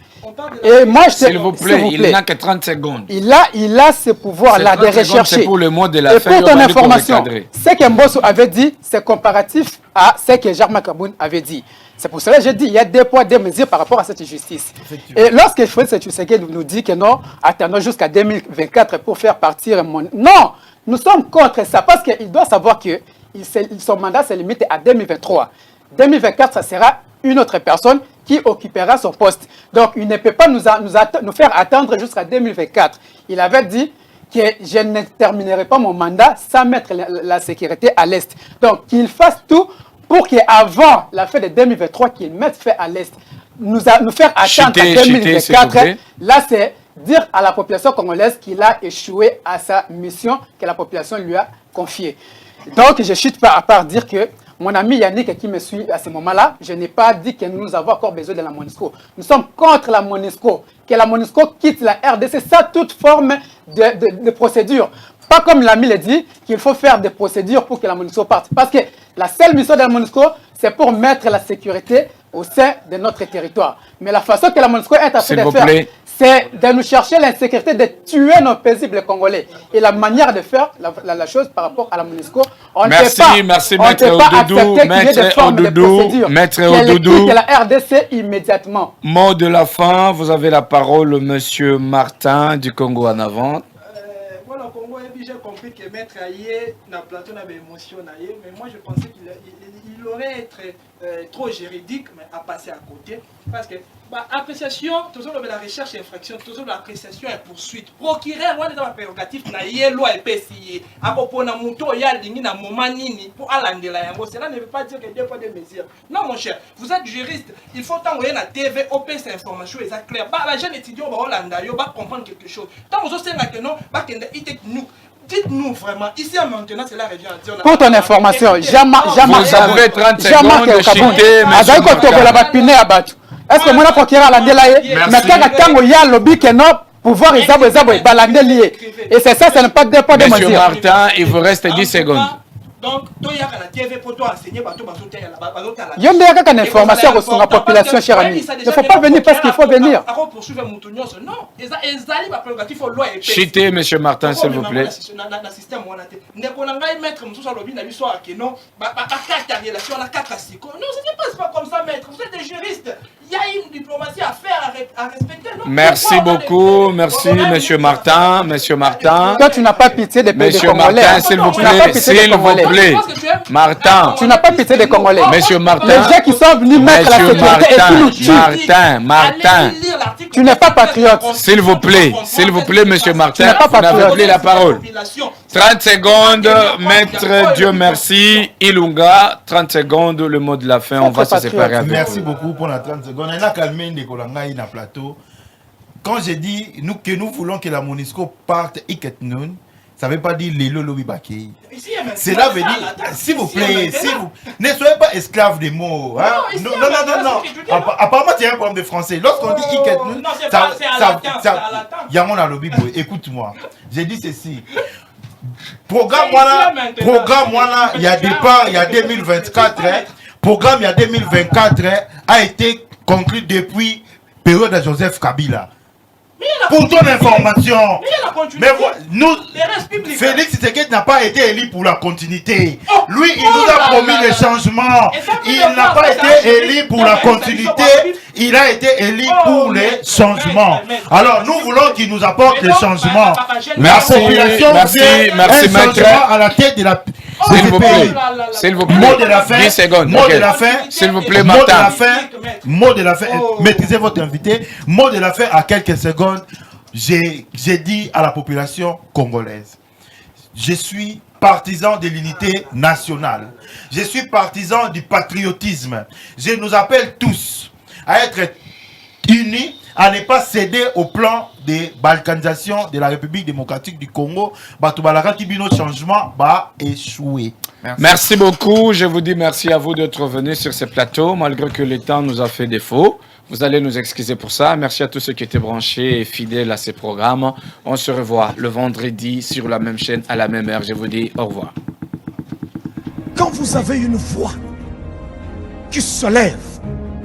Et moi, s'il vous plaît, il n'a que 30 secondes. Il a ce pouvoir-là de rechercher. C'est pour le mot de la fin. Et pour ton information, ce que Mbosso avait dit, c'est comparatif à ce que Jacques Makaboun avait dit. C'est pour cela que j'ai dit, il y a des poids, des mesures par rapport à cette justice. Et lorsque Félix Tshisekedi nous dit que non, attendons jusqu'à 2024 pour faire partir mon... Non, nous sommes contre ça parce qu'il doit savoir que son mandat se limite à 2023. 2024, ça sera une autre personne qui occupera son poste. Donc, il ne peut pas nous faire attendre jusqu'à 2024. Il avait dit que je ne terminerai pas mon mandat sans mettre la sécurité à l'Est. Donc, qu'il fasse tout pour qu'avant la fin de 2023, qu'il mette fin à l'Est. Nous faire attendre à 2024. Là, c'est dire à la population congolaise qu'il a échoué à sa mission que la population lui a confiée. Donc, je chute pas à part dire que mon ami Yannick qui me suit à ce moment-là, je n'ai pas dit que nous avons encore besoin de la MONUSCO. Nous sommes contre la MONUSCO. Que la MONUSCO quitte la RDC sans toute forme de procédure. Pas comme l'ami l'a dit, qu'il faut faire des procédures pour que la MONUSCO parte. Parce que la seule mission de la MONUSCO, c'est pour mettre la sécurité au sein de notre territoire. Mais la façon que la MONUSCO est en train de faire, c'est de nous chercher l'insécurité, de tuer nos paisibles Congolais. Et la manière de faire la chose par rapport à la MONUSCO, on ne peut pas accepter Maître Odoudou, de la RDC immédiatement. Mot de la fin, vous avez la parole, Monsieur Martin du Congo en avant. Voilà, Congo, j'ai compris que Maître Aïe, dans le plateau, avait émotion, mais moi je pensais qu'il aurait été trop juridique, mais à passer à côté. Parce que appréciation, toujours la recherche et infraction, toujours l'appréciation et poursuite. Procureur, on est dans la prérogative, na loi et PCI. À propos de Mouto, il y a des moments pour aller la yango. Cela ne veut pas dire que deux fois des mesures. Non, mon cher, vous êtes juriste. Il faut envoyer la TV, OP, ces informations, et ça clair. La jeune étudiant va comprendre quelque chose. Tant que vous savez que non, nous. Dites-nous vraiment, ici à maintenant, c'est la région. Pour ton information, jamais. Vous avez 30 secondes de chuter, est-ce que moi, je procureur à la délai? Mais quand il y a le lobby qui est non, pouvoir, ils ont lié. Et c'est ça, ça n'est pas de mesure. Monsieur Martin, il vous reste 10 secondes. Donc, il y a la TV pour toi enseigner, il y a une information sur la population, cher ami. Il ne faut pas venir parce qu'il faut venir. Chitez, Monsieur Martin, s'il vous plaît. Non, ce n'est pas comme ça, maître. Vous êtes des juristes. Il y a une diplomatie à faire, à respecter. Merci beaucoup. Merci, Monsieur Martin. Monsieur Martin. Toi, tu n'as pas pitié des pays Congolais. Martin, s'il vous plaît. S'il vous plaît. Martin. Tu n'as pas pitié des Congolais. Monsieur Martin. Les gens qui sont venus mettre la sécurité et qui nous tuent. Martin. Tu n'es pas patriote. S'il vous plaît, Monsieur Martin. Tu n'es pas vous n'avez patriote. plus la parole. 30 secondes, maître Dieu merci. Ilunga, 30 secondes, le mot de la fin. On va se séparer avec Merci beaucoup pour la 30 secondes. On a calmé Nicolangaï dans le plateau. Quand j'ai dit que nous voulons que la MONUSCO parte Iketnoun, ça ne veut pas dire les lolobi bakei. Cela veut dire, s'il vous plaît, ne soyez pas esclaves des mots. Hein? Non. Apparemment, il y a un problème de français. Lorsqu'on dit Iketnoun, il y a mon lobby. Écoute-moi, j'ai dit ceci. Programme, il y a départ, il y a 2024. Programme, il y a 2024 a été conclu depuis période de Joseph Kabila. Pour ton information, mais nous, Félix Tshisekedi n'a pas été élu pour la continuité. Lui, il nous a promis le changement. Il n'a pas été élu pour la continuité. Il a été élu pour les changements. Alors, nous voulons qu'il nous apporte les changements. Merci, merci, maître. À la tête de la... S'il vous plaît, mot de la fin. 10 secondes. Mot de la fin. S'il vous plaît, Martin. Mot de la fin. Maîtrisez votre invité. Mot de la fin à quelques secondes. J'ai dit à la population congolaise, je suis partisan de l'unité nationale. Je suis partisan du patriotisme. Je nous appelle tous à être unis, à ne pas céder au plan de balkanisation de la République démocratique du Congo. Batubalaka Kibino changement va échouer. Merci beaucoup. Je vous dis merci à vous d'être venus sur ce plateau, malgré que le temps nous a fait défaut. Vous allez nous excuser pour ça. Merci à tous ceux qui étaient branchés et fidèles à ces programmes. On se revoit le vendredi sur la même chaîne à la même heure. Je vous dis au revoir. Quand vous avez une voix qui se lève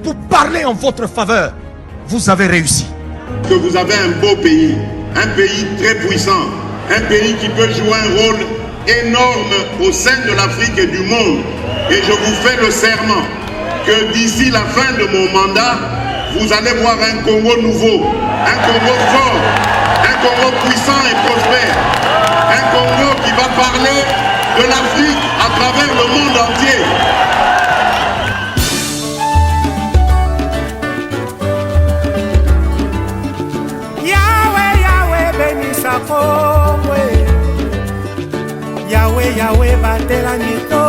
pour parler en votre faveur, vous avez réussi. Que vous avez un beau pays, un pays très puissant, un pays qui peut jouer un rôle énorme au sein de l'Afrique et du monde. Et je vous fais le serment que d'ici la fin de mon mandat, vous allez voir un Congo nouveau, un Congo fort, un Congo puissant et prospère, un Congo qui va parler de l'Afrique à travers le monde entier. Yahweh, Yahweh, bénissa Congo. Yahweh, Yahweh, batela Nico.